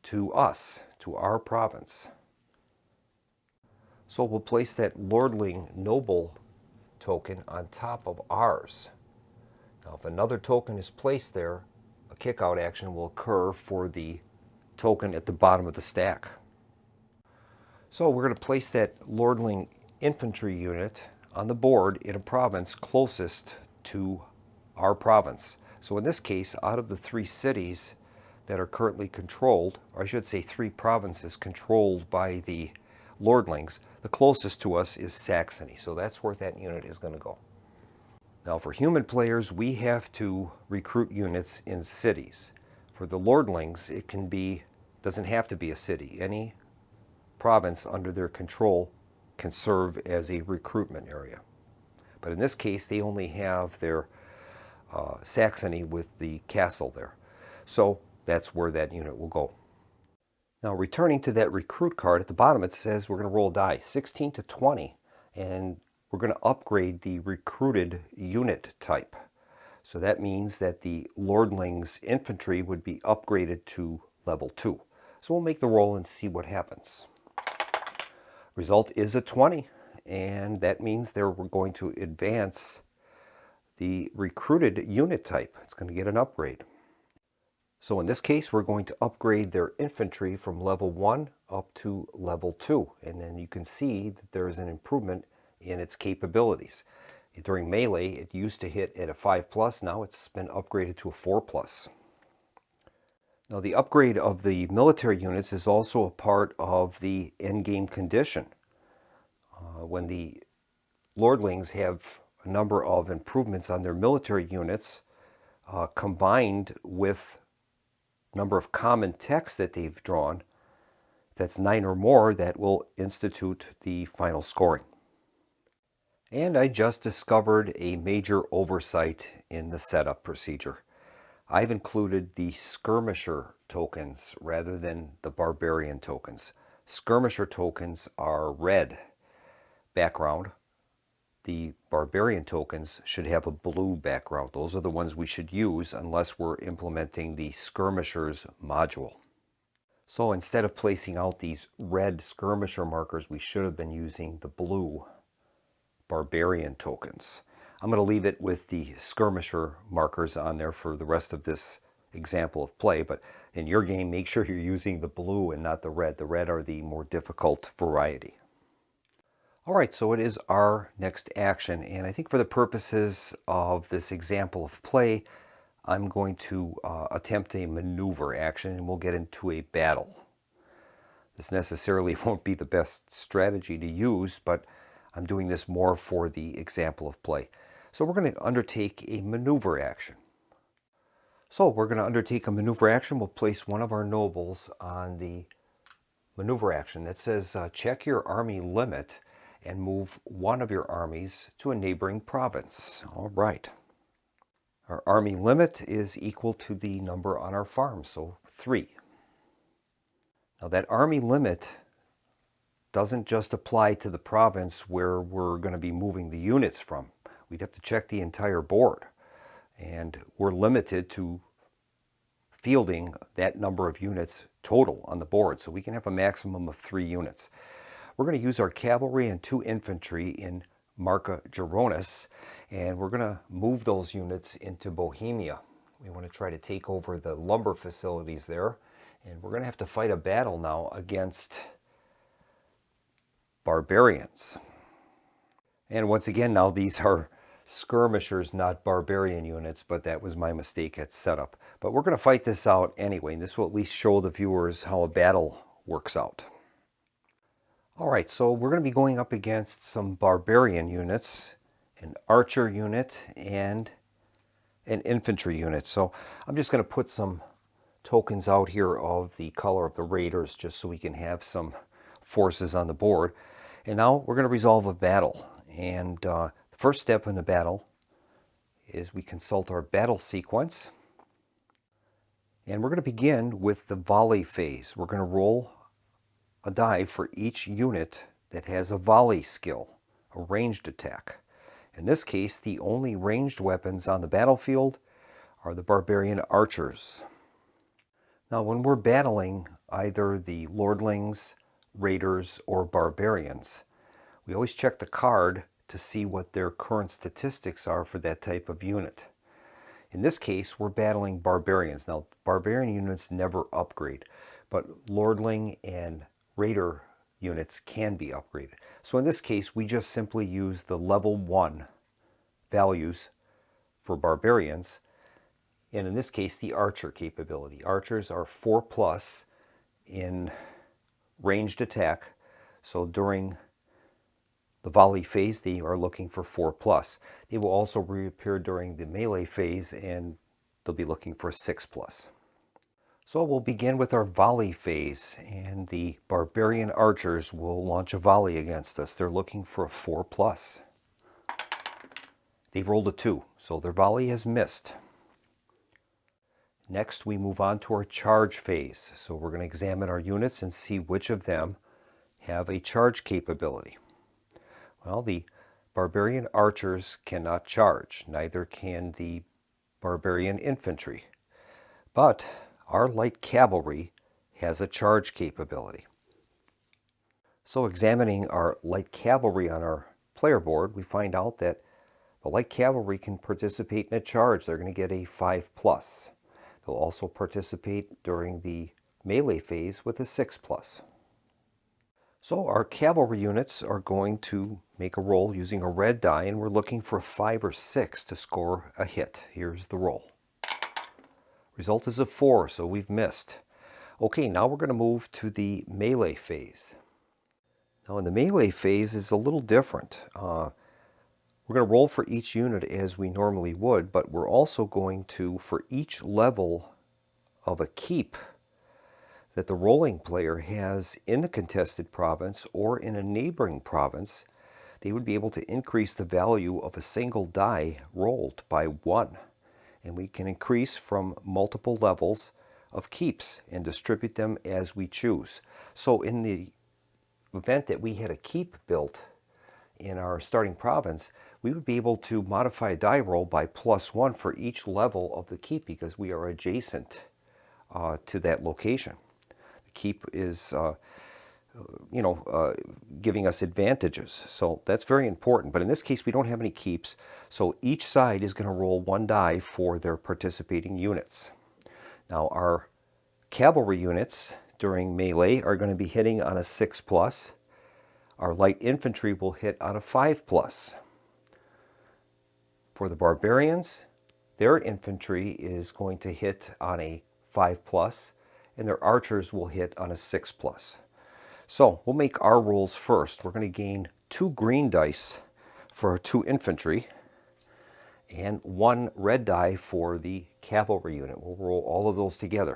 to us, to our province. So we'll place that lordling noble token on top of ours. Now, if another token is placed there, a kick-out action will occur for the token at the bottom of the stack. So we're going to place that lordling infantry unit on the board in a province closest to our province. So in this case, out of the 3 cities that are currently controlled, or I should say 3 provinces controlled by the lordlings, the closest to us is Saxony. So that's where that unit is going to go. Now for human players, we have to recruit units in cities. For the lordlings, it doesn't have to be a city. Any province under their control can serve as a recruitment area. But in this case, they only have their Saxony with the castle there. So that's where that unit will go. Now returning to that recruit card, at the bottom it says we're going to roll a die, 16 to 20, and we're going to upgrade the recruited unit type. So that means that the lordlings infantry would be upgraded to level 2. So we'll make the roll and see what happens. Result is a 20, and that means we're going to advance the recruited unit type. It's going to get an upgrade. So in this case, we're going to upgrade their infantry from level 1 up to level 2. And then you can see that there is an improvement in its capabilities. During melee, it used to hit at a 5+, now it's been upgraded to a 4+. Now the upgrade of the military units is also a part of the endgame condition. When the lordlings have a number of improvements on their military units, combined with number of common texts that they've drawn, that's 9 or more, that will institute the final scoring. And I just discovered a major oversight in the setup procedure. I've included the skirmisher tokens rather than the barbarian tokens. Skirmisher tokens are red background. The barbarian tokens should have a blue background. Those are the ones we should use unless we're implementing the skirmishers module. So instead of placing out these red skirmisher markers, we should have been using the blue barbarian tokens. I'm going to leave it with the skirmisher markers on there for the rest of this example of play, but in your game, make sure you're using the blue and not the red. The red are the more difficult variety. All right, so it is our next action, and I think for the purposes of this example of play, I'm going to attempt a maneuver action, and we'll get into a battle. This necessarily won't be the best strategy to use, but I'm doing this more for the example of play. So we're going to undertake a maneuver action. So we're going to undertake a maneuver action. We'll place one of our nobles on the maneuver action that says check your army limit and move one of your armies to a neighboring province. All right. Our army limit is equal to the number on our farm, so 3. Now that army limit doesn't just apply to the province where we're going to be moving the units from. We'd have to check the entire board. And we're limited to fielding that number of units total on the board. So we can have a maximum of 3 units. We're going to use our cavalry and 2 infantry in Marca Geronis, and we're going to move those units into Bohemia. We want to try to take over the lumber facilities there, and we're going to have to fight a battle now against barbarians. And once again, now these are skirmishers, not barbarian units, but that was my mistake at setup. But we're going to fight this out anyway, and this will at least show the viewers how a battle works out. All right, so we're going to be going up against some barbarian units, an archer unit, and an infantry unit. So I'm just going to put some tokens out here of the color of the raiders just so we can have some forces on the board. And now we're going to resolve a battle. And the first step in the battle is we consult our battle sequence. And we're going to begin with the volley phase. We're going to roll a die for each unit that has a volley skill, a ranged attack. In this case, the only ranged weapons on the battlefield are the barbarian archers. Now, when we're battling either the lordlings, raiders, or barbarians, we always check the card to see what their current statistics are for that type of unit. In this case, we're battling barbarians. Now, barbarian units never upgrade, but lordling and raider units can be upgraded. So in this case, we just simply use the level 1 values for barbarians, and in this case, the archer capability. Archers are 4+ in ranged attack, so during the volley phase, they are looking for 4+. They will also reappear during the melee phase, and they'll be looking for 6+. So we'll begin with our volley phase, and the barbarian archers will launch a volley against us. They're looking for a 4+. They rolled a 2, so their volley has missed. Next, we move on to our charge phase. So we're going to examine our units and see which of them have a charge capability. Well, the barbarian archers cannot charge, neither can the barbarian infantry. But our light cavalry has a charge capability. So examining our light cavalry on our player board, we find out that the light cavalry can participate in a charge. They're going to get a 5+. They'll also participate during the melee phase with a 6+. So our cavalry units are going to make a roll using a red die, and we're looking for a 5 or 6 to score a hit. Here's the roll. Result is a 4, so we've missed. Okay, now we're going to move to the melee phase. Now in the melee phase is a little different. We're going to roll for each unit as we normally would, but we're also going to, for each level of a keep that the rolling player has in the contested province or in a neighboring province, they would be able to increase the value of a single die rolled by 1. And we can increase from multiple levels of keeps and distribute them as we choose. So in the event that we had a keep built in our starting province, we would be able to modify a die roll by +1 for each level of the keep because we are adjacent to that location. The keep is giving us advantages. So that's very important. But in this case, we don't have any keeps. So each side is going to roll 1 die for their participating units. Now our cavalry units during melee are going to be hitting on a 6+. Our light infantry will hit on a 5+. For the barbarians, their infantry is going to hit on a 5+, and their archers will hit on a 6+. So we'll make our rolls first. We're going to gain 2 green dice for our 2 infantry, and 1 red die for the cavalry unit. We'll roll all of those together.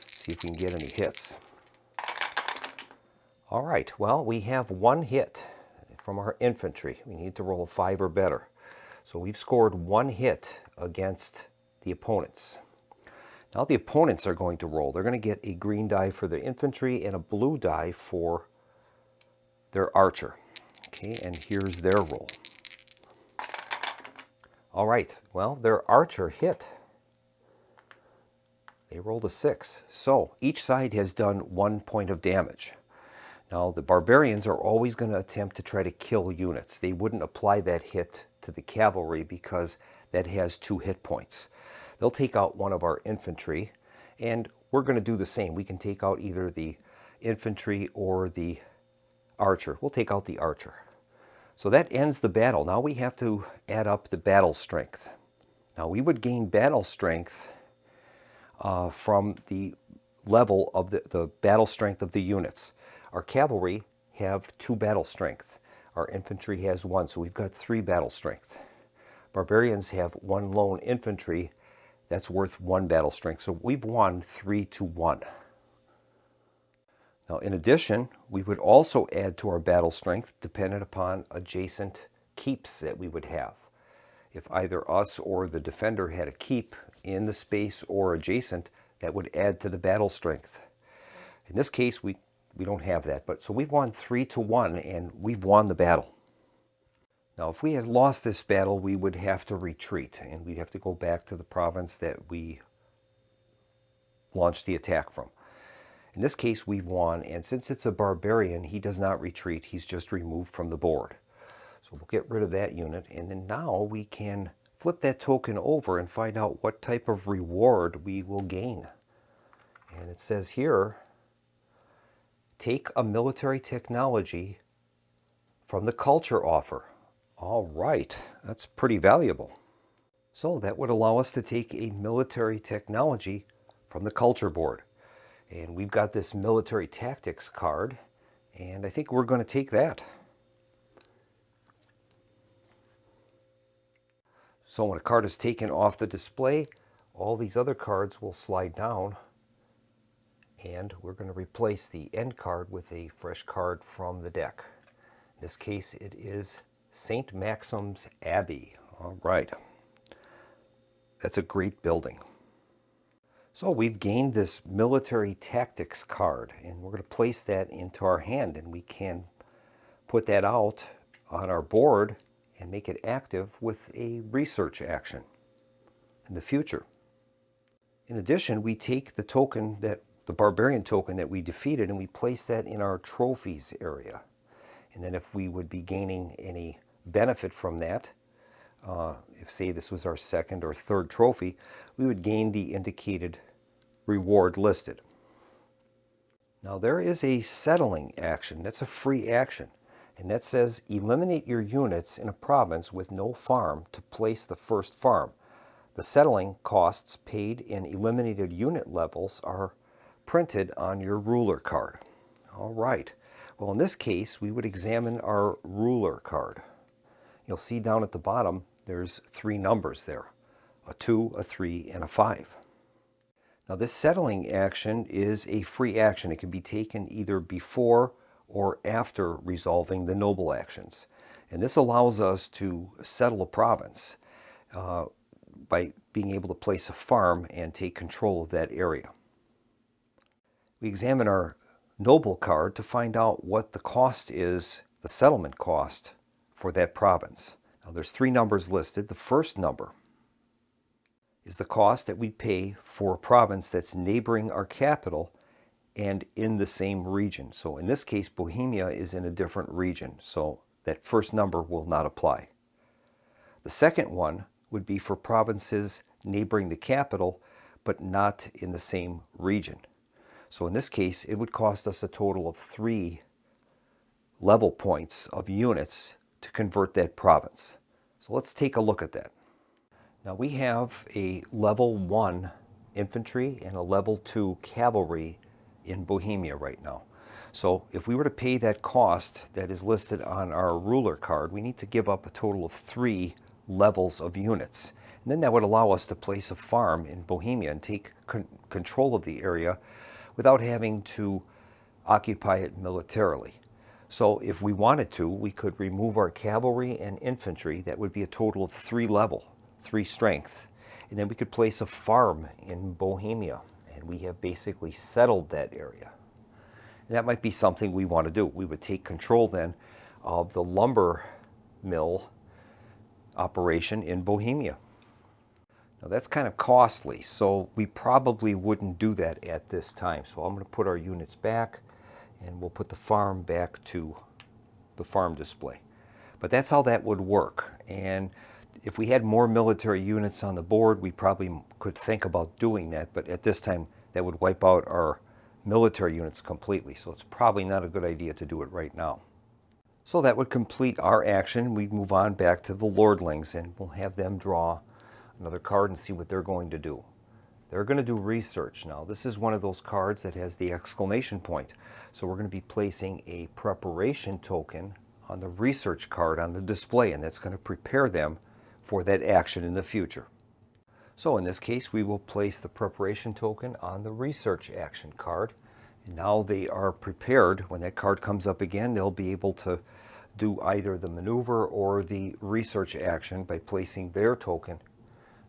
See if we can get any hits. All right, well, we have 1 hit from our infantry. We need to roll a 5 or better. So we've scored 1 hit against the opponents. Now the opponents are going to roll. They're going to get a green die for their infantry and a blue die for their archer. Okay, and here's their roll. All right, well, their archer hit. They rolled a 6. So each side has done 1 point of damage. Now the barbarians are always going to attempt to try to kill units. They wouldn't apply that hit to the cavalry because that has 2 hit points. They'll take out one of our infantry, and we're going to do the same. We can take out either the infantry or the archer. We'll take out the archer. So that ends the battle. Now we have to add up the battle strength. Now we would gain battle strength from the level of the battle strength of the units. Our cavalry have 2 battle strength. Our infantry has 1, so we've got 3 battle strength. Barbarians have 1 lone infantry. That's worth 1 battle strength. So we've won 3-1. Now, in addition, we would also add to our battle strength dependent upon adjacent keeps that we would have. If either us or the defender had a keep in the space or adjacent, that would add to the battle strength. In this case, we don't have that. But so we've won 3-1, and we've won the battle. Now, if we had lost this battle, we would have to retreat, and we'd have to go back to the province that we launched the attack from. In this case, we've won, and since it's a barbarian, he does not retreat. He's just removed from the board. So we'll get rid of that unit, and then now we can flip that token over and find out what type of reward we will gain. And it says here, take a military technology from the culture offer. All right, that's pretty valuable. So that would allow us to take a military technology from the culture board. And we've got this military tactics card, and I think we're going to take that. So when a card is taken off the display, all these other cards will slide down, and we're going to replace the end card with a fresh card from the deck. In this case, it is St. Maxim's Abbey. All right. That's a great building. So we've gained this military tactics card, and we're going to place that into our hand, and we can put that out on our board and make it active with a research action in the future. In addition, we take the token, the barbarian token that we defeated, and we place that in our trophies area. And then if we would be gaining any benefit from that, if say this was our 2nd or 3rd trophy, we would gain the indicated reward listed. Now there is a settling action. That's a free action. And that says eliminate your units in a province with no farm to place the first farm. The settling costs paid in eliminated unit levels are printed on your ruler card. All right. Well, in this case, we would examine our ruler card. You'll see down at the bottom, there's 3 numbers there, a 2, a 3, and a 5. Now this settling action is a free action. It can be taken either before or after resolving the noble actions. And this allows us to settle a province by being able to place a farm and take control of that area. We examine our noble card to find out what the cost is, the settlement cost for that province. Now there's 3 numbers listed. The first number is the cost that we pay for a province that's neighboring our capital and in the same region. So in this case, Bohemia is in a different region, so that first number will not apply. The second one would be for provinces neighboring the capital, but not in the same region. So in this case, it would cost us a total of 3 level points of units to convert that province. So let's take a look at that. Now we have a level 1 infantry and a level 2 cavalry in Bohemia right now. So if we were to pay that cost that is listed on our ruler card, we need to give up a total of 3 levels of units. And then that would allow us to place a farm in Bohemia and take control of the area without having to occupy it militarily. So if we wanted to, we could remove our cavalry and infantry. That would be a total of 3 level, 3 strength. And then we could place a farm in Bohemia, and we have basically settled that area. And that might be something we want to do. We would take control then of the lumber mill operation in Bohemia. Now that's kind of costly, so we probably wouldn't do that at this time. So I'm going to put our units back, and we'll put the farm back to the farm display. But that's how that would work. And if we had more military units on the board, we probably could think about doing that. But at this time, that would wipe out our military units completely. So it's probably not a good idea to do it right now. So that would complete our action. We'd move on back to the lordlings, and we'll have them draw another card and see what they're going to do. They're going to do research now. This is one of those cards that has the exclamation point. So we're going to be placing a preparation token on the research card on the display, and that's going to prepare them for that action in the future. So in this case, we will place the preparation token on the research action card. And now they are prepared. When that card comes up again, they'll be able to do either the maneuver or the research action by placing their token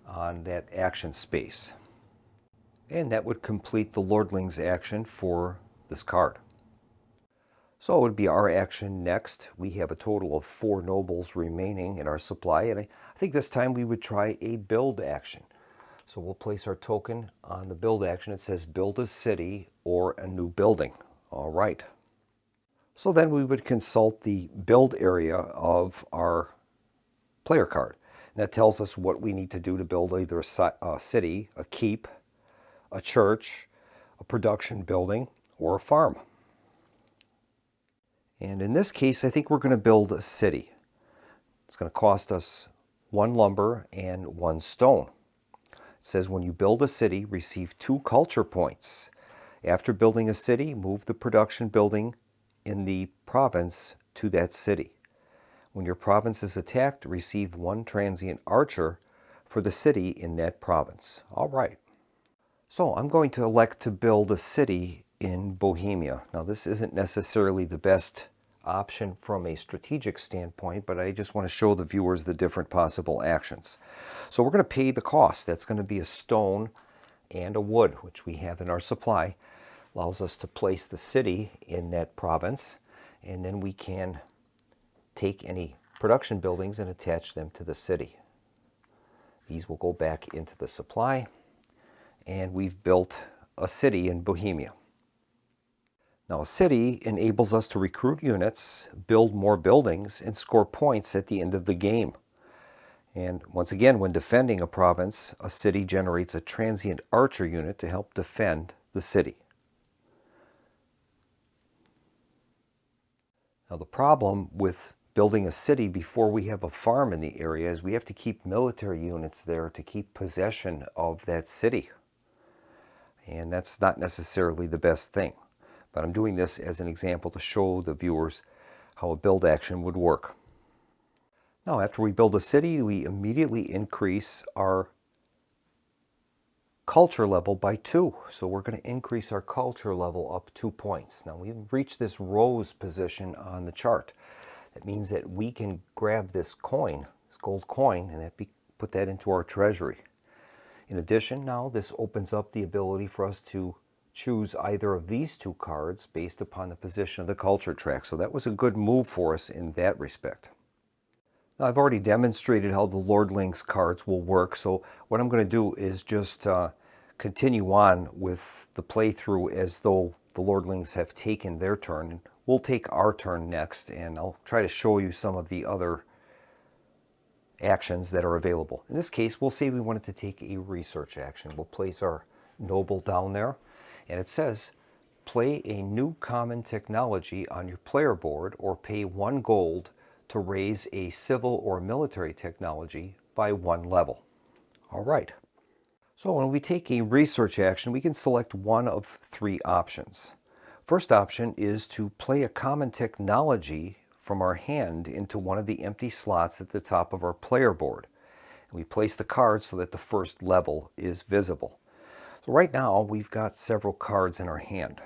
on that action space. And that would complete the lordling's action for this card. So it would be our action next. We have a total of 4 nobles remaining in our supply, and I think this time we would try a build action. So we'll place our token on the build action. It says build a city or a new building. All right. So then we would consult the build area of our player card. And that tells us what we need to do to build either a city, a keep, a church, a production building, or a farm. And in this case, I think we're going to build a city. It's going to cost us 1 lumber and 1 stone. It says when you build a city, receive 2 culture points. After building a city, move the production building in the province to that city. When your province is attacked, receive 1 transient archer for the city in that province. All right. So I'm going to elect to build a city in Bohemia. Now this isn't necessarily the best option from a strategic standpoint, but I just want to show the viewers the different possible actions. So we're going to pay the cost. That's going to be a stone and a wood, which we have in our supply. Allows us to place the city in that province, and then we can take any production buildings and attach them to the city. These will go back into the supply, and we've built a city in Bohemia. Now a city enables us to recruit units, build more buildings, and score points at the end of the game. And once again, when defending a province, a city generates a transient archer unit to help defend the city. Now the problem with building a city before we have a farm in the area is we have to keep military units there to keep possession of that city. And that's not necessarily the best thing. But I'm doing this as an example to show the viewers how a build action would work. Now after we build a city, we immediately increase our culture level by 2. So we're going to increase our culture level up 2 points. Now we've reached this rose position on the chart. That means that we can grab this coin, this gold coin, and put that into our treasury. In addition, now this opens up the ability for us to choose either of these 2 cards based upon the position of the culture track. So that was a good move for us in that respect. Now I've already demonstrated how the lordlings cards will work, so what I'm going to do is just continue on with the playthrough as though the lordlings have taken their turn. We'll take our turn next, and I'll try to show you some of the other actions that are available. In this case, we'll say we wanted to take a research action. We'll place our noble down there, and it says, play a new common technology on your player board or pay 1 gold to raise a civil or military technology by 1 level. All right. So when we take a research action, we can select one of 3 options. First option is to play a common technology from our hand into one of the empty slots at the top of our player board. And we place the cards so that the first level is visible. So right now we've got several cards in our hand.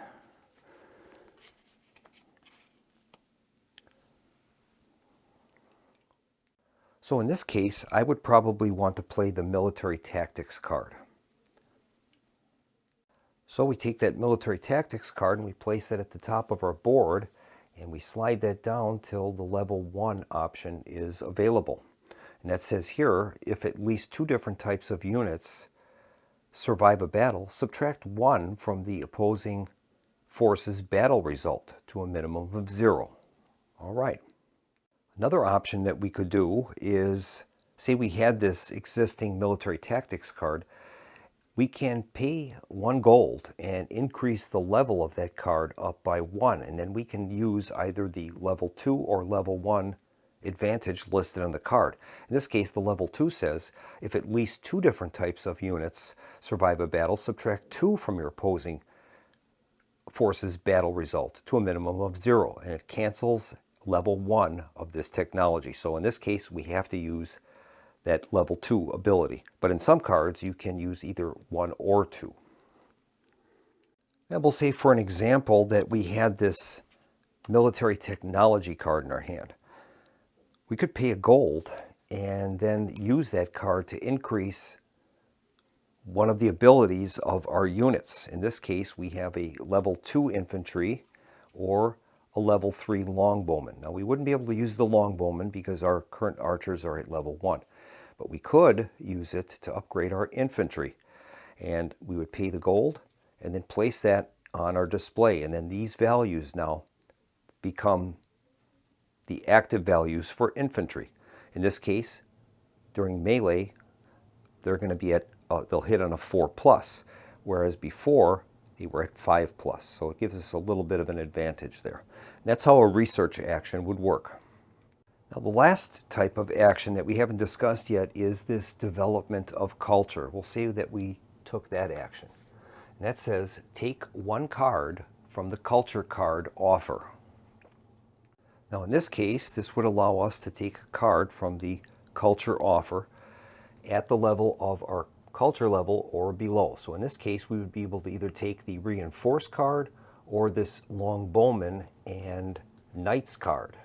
So in this case, I would probably want to play the military tactics card. So we take that military tactics card and we place it at the top of our board, and we slide that down till the level 1 option is available. And that says here, if at least 2 different types of units survive a battle, subtract 1 from the opposing force's battle result to a minimum of 0. All right. Another option that we could do is, say we had this existing military tactics card, we can pay 1 gold and increase the level of that card up by 1, and then we can use either the level 2 or level 1 advantage listed on the card. In this case, the level 2 says, if at least 2 different types of units survive a battle, subtract 2 from your opposing force's battle result to a minimum of 0, and it cancels level 1 of this technology. So in this case, we have to use that level 2 ability. But in some cards, you can use either 1 or 2. Now we'll say for an example that we had this military technology card in our hand. We could pay a gold and then use that card to increase one of the abilities of our units. In this case, we have a level 2 infantry or a level 3 longbowman. Now we wouldn't be able to use the longbowman because our current archers are at level 1. But we could use it to upgrade our infantry. And we would pay the gold and then place that on our display. And then these values now become the active values for infantry. In this case, during melee, they're going to be at, they'll hit on a 4+, whereas before they were at 5+. So it gives us a little bit of an advantage there. And that's how a research action would work. Now the last type of action that we haven't discussed yet is this development of culture. We'll say that we took that action. And that says take 1 card from the culture card offer. Now in this case, this would allow us to take a card from the culture offer at the level of our culture level or below. So in this case, we would be able to either take the reinforced card or this longbowman and knights card.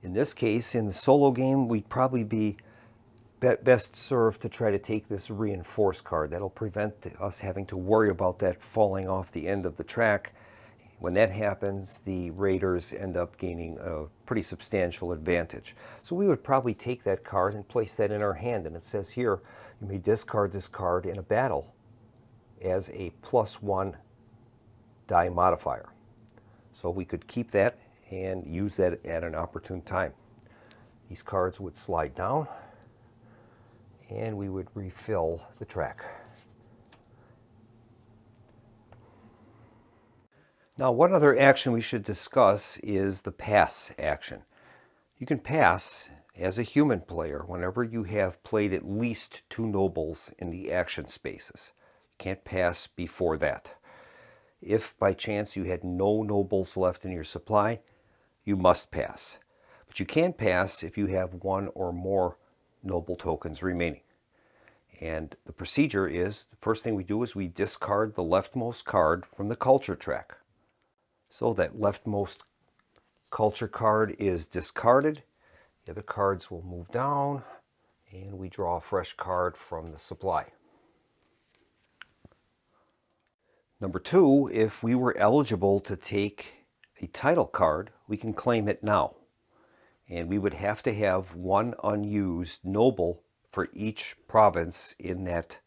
In this case, in the solo game, we'd probably be best served to try to take this reinforced card. That'll prevent us having to worry about that falling off the end of the track. When that happens, the raiders end up gaining a pretty substantial advantage. So we would probably take that card and place that in our hand. And it says here, you may discard this card in a battle as a +1 die modifier. So we could keep that and use that at an opportune time. These cards would slide down and we would refill the track. Now, one other action we should discuss is the pass action. You can pass as a human player whenever you have played at least 2 nobles in the action spaces. You can't pass before that. If by chance you had no nobles left in your supply, you must pass. But you can pass if you have 1 or more noble tokens remaining. And the procedure is, the first thing we do is we discard the leftmost card from the culture track. So that leftmost culture card is discarded. The other cards will move down and we draw a fresh card from the supply. Number 2, if we were eligible to take a title card, we can claim it now. And we would have to have 1 unused noble for each province in that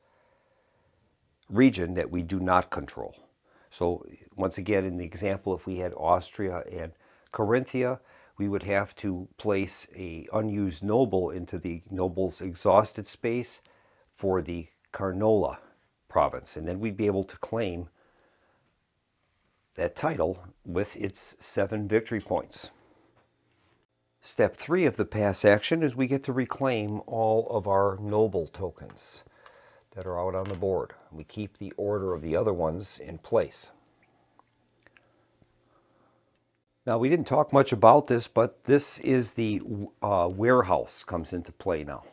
region that we do not control. So once again, in the example, if we had Austria and Carinthia, we would have to place an unused noble into the noble's exhausted space for the Carnola province. And then we'd be able to claim that title with its 7 victory points. Step 3 of the pass action is we get to reclaim all of our noble tokens that are out on the board. We keep the order of the other ones in place. Now, we didn't talk much about this, but this is the warehouse comes into play now.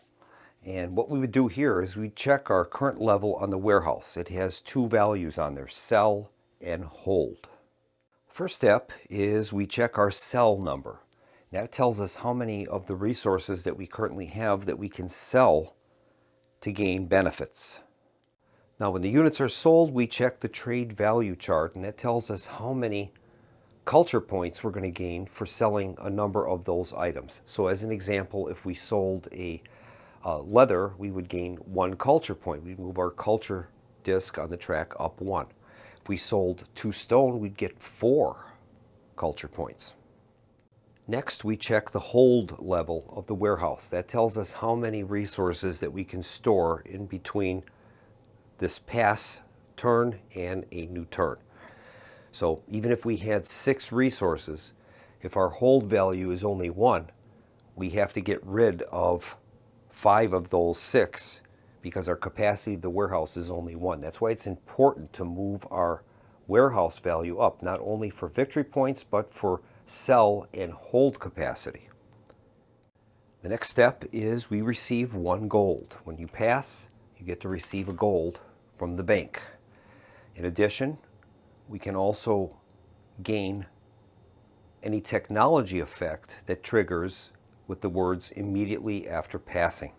And what we would do here is we check our current level on the warehouse. It has two values on there, sell and hold. First step is we check our sell number. That tells us how many of the resources that we currently have that we can sell to gain benefits. Now, when the units are sold, we check the trade value chart, and that tells us how many culture points we're going to gain for selling a number of those items. So as an example, if we sold a leather, we would gain 1 culture point. We'd move our culture disc on the track up 1. If we sold 2 stone, we'd get 4 culture points. Next, we check the hold level of the warehouse. That tells us how many resources that we can store in between this pass turn and a new turn. So even if we had 6 resources, if our hold value is only 1, we have to get rid of 5 of those 6 because our capacity of the warehouse is only 1. That's why it's important to move our warehouse value up, not only for victory points, but for sell and hold capacity. The next step is we receive 1 gold. When you pass, you get to receive a gold from the bank. In addition, we can also gain any technology effect that triggers with the words immediately after passing.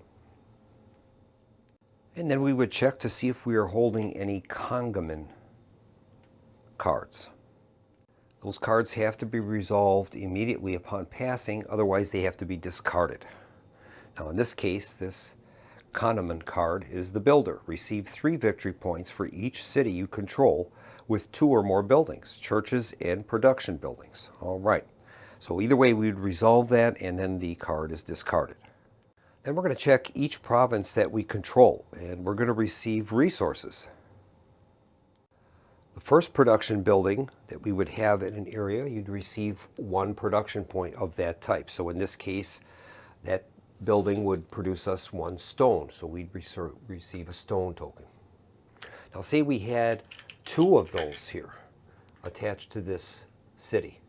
And then we would check to see if we are holding any Kongaman cards. Those cards have to be resolved immediately upon passing, otherwise they have to be discarded. Now in this case, this Kongaman card is the builder. Receive 3 victory points for each city you control with 2 or more buildings, churches and production buildings. All right, so either way we would resolve that and then the card is discarded. Then we're going to check each province that we control and we're going to receive resources. The first production building that we would have in an area, you'd receive 1 production point of that type. So in this case, that building would produce us 1 stone, so we'd receive a stone token. Now say we had 2 of those here attached to this city.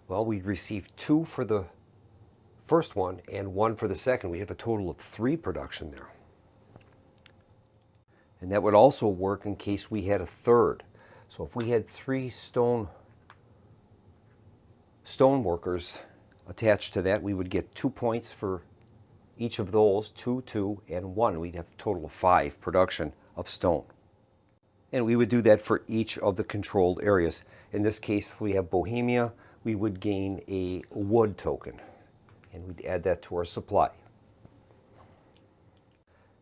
Well, we'd receive 2 for the first one and 1 for the second. We have a total of 3 production there. And that would also work in case we had a third. So if we had 3 stone workers attached to that, we would get 2 points for each of those, 2, 2, and 1. We'd have a total of 5 production of stone. And we would do that for each of the controlled areas. In this case, we have Bohemia. We would gain a wood token, and we'd add that to our supply.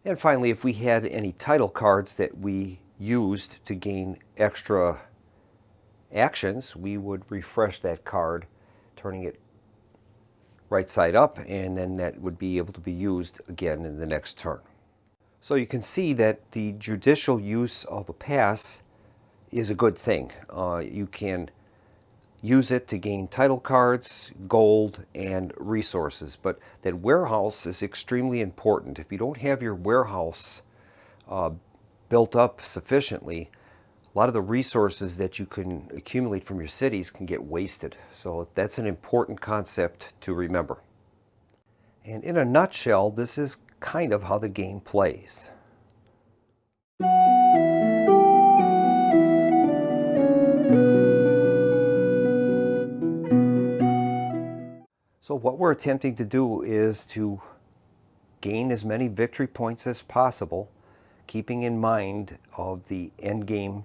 And finally, if we had any title cards that we used to gain extra actions, we would refresh that card, turning it right side up, and then that would be able to be used again in the next turn. So you can see that the judicial use of a pass is a good thing. You can use it to gain title cards, gold, and resources, but that warehouse is extremely important. If you don't have your warehouse built up sufficiently, a lot of the resources that you can accumulate from your cities can get wasted. So that's an important concept to remember. And in a nutshell, this is kind of how the game plays. So what we're attempting to do is to gain as many victory points as possible, keeping in mind of the end game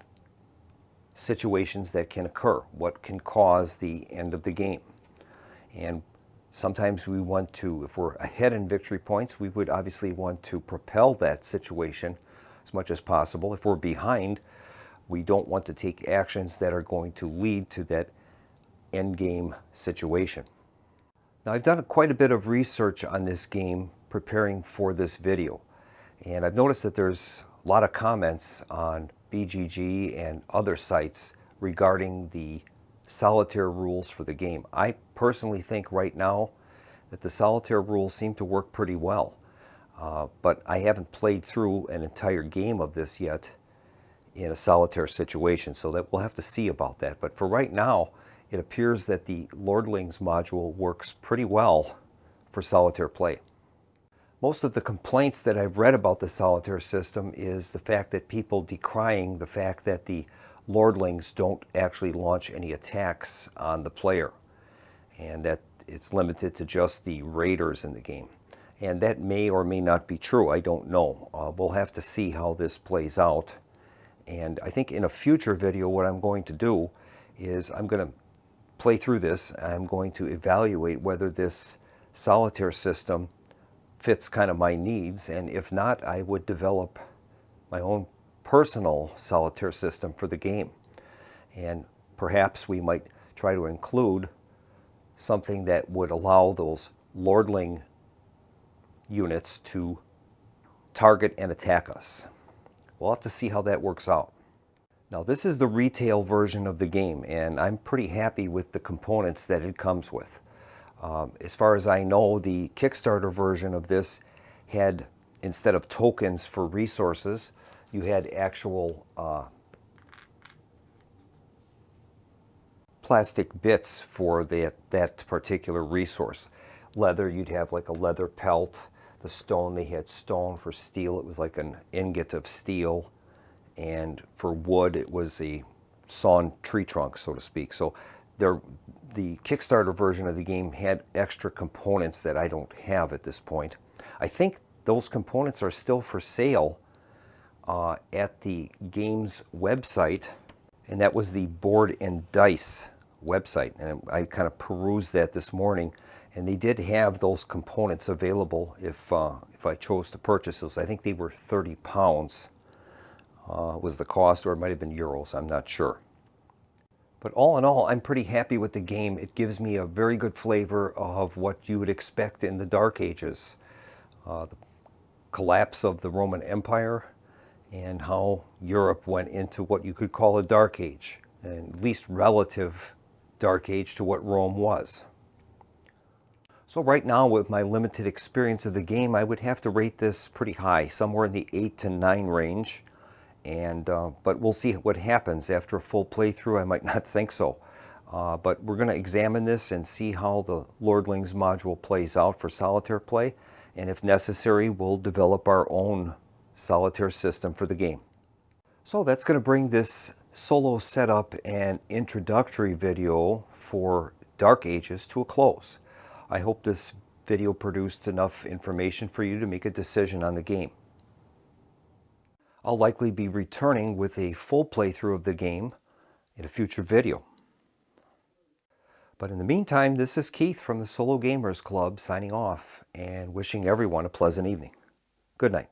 situations that can occur, what can cause the end of the game. And sometimes we want to, if we're ahead in victory points, we would obviously want to propel that situation as much as possible. If we're behind, we don't want to take actions that are going to lead to that end game situation. Now, I've done quite a bit of research on this game preparing for this video, and I've noticed that there's a lot of comments on BGG and other sites regarding the solitaire rules for the game. I personally think right now that the solitaire rules seem to work pretty well, but I haven't played through an entire game of this yet in a solitaire situation, so that we'll have to see about that. But for right now, it appears that the Lordlings module works pretty well for solitaire play. Most of the complaints that I've read about the solitaire system is the fact that people decrying the fact that the Lordlings don't actually launch any attacks on the player, and that it's limited to just the raiders in the game. And that may or may not be true. I don't know. We'll have to see how this plays out. And I think in a future video what I'm going to do is I'm going to play through this. I'm going to evaluate whether this solitaire system fits kind of my needs, and if not, I would develop my own personal solitaire system for the game. And perhaps we might try to include something that would allow those Lordling units to target and attack us. We'll have to see how that works out. Now, this is the retail version of the game, and I'm pretty happy with the components that it comes with. As far as I know, the Kickstarter version of this had, instead of tokens for resources, you had actual plastic bits for that particular resource. Leather, you'd have like a leather pelt. The stone, they had stone. For steel, it was like an ingot of steel. And for wood, it was a sawn tree trunk, so to speak. So the Kickstarter version of the game had extra components that I don't have at this point. I think those components are still for sale at the game's website, and that was the Board and Dice website. And I kind of perused that this morning, and they did have those components available if I chose to purchase those. I think they were £30 was the cost, or it might have been euros, I'm not sure. But all in all, I'm pretty happy with the game. It gives me a very good flavor of what you would expect in the Dark Ages. The collapse of the Roman Empire and how Europe went into what you could call a Dark Age, and at least relative Dark Age to what Rome was. So right now, with my limited experience of the game, I would have to rate this pretty high, somewhere in the 8 to 9 range. But we'll see what happens after a full playthrough. I might not think so. But we're going to examine this and see how the Lordlings module plays out for solitaire play. And if necessary, we'll develop our own solitaire system for the game. So that's going to bring this solo setup and introductory video for Dark Ages to a close. I hope this video produced enough information for you to make a decision on the game. I'll likely be returning with a full playthrough of the game in a future video. But in the meantime, this is Keith from the Solo Gamers Club signing off and wishing everyone a pleasant evening. Good night.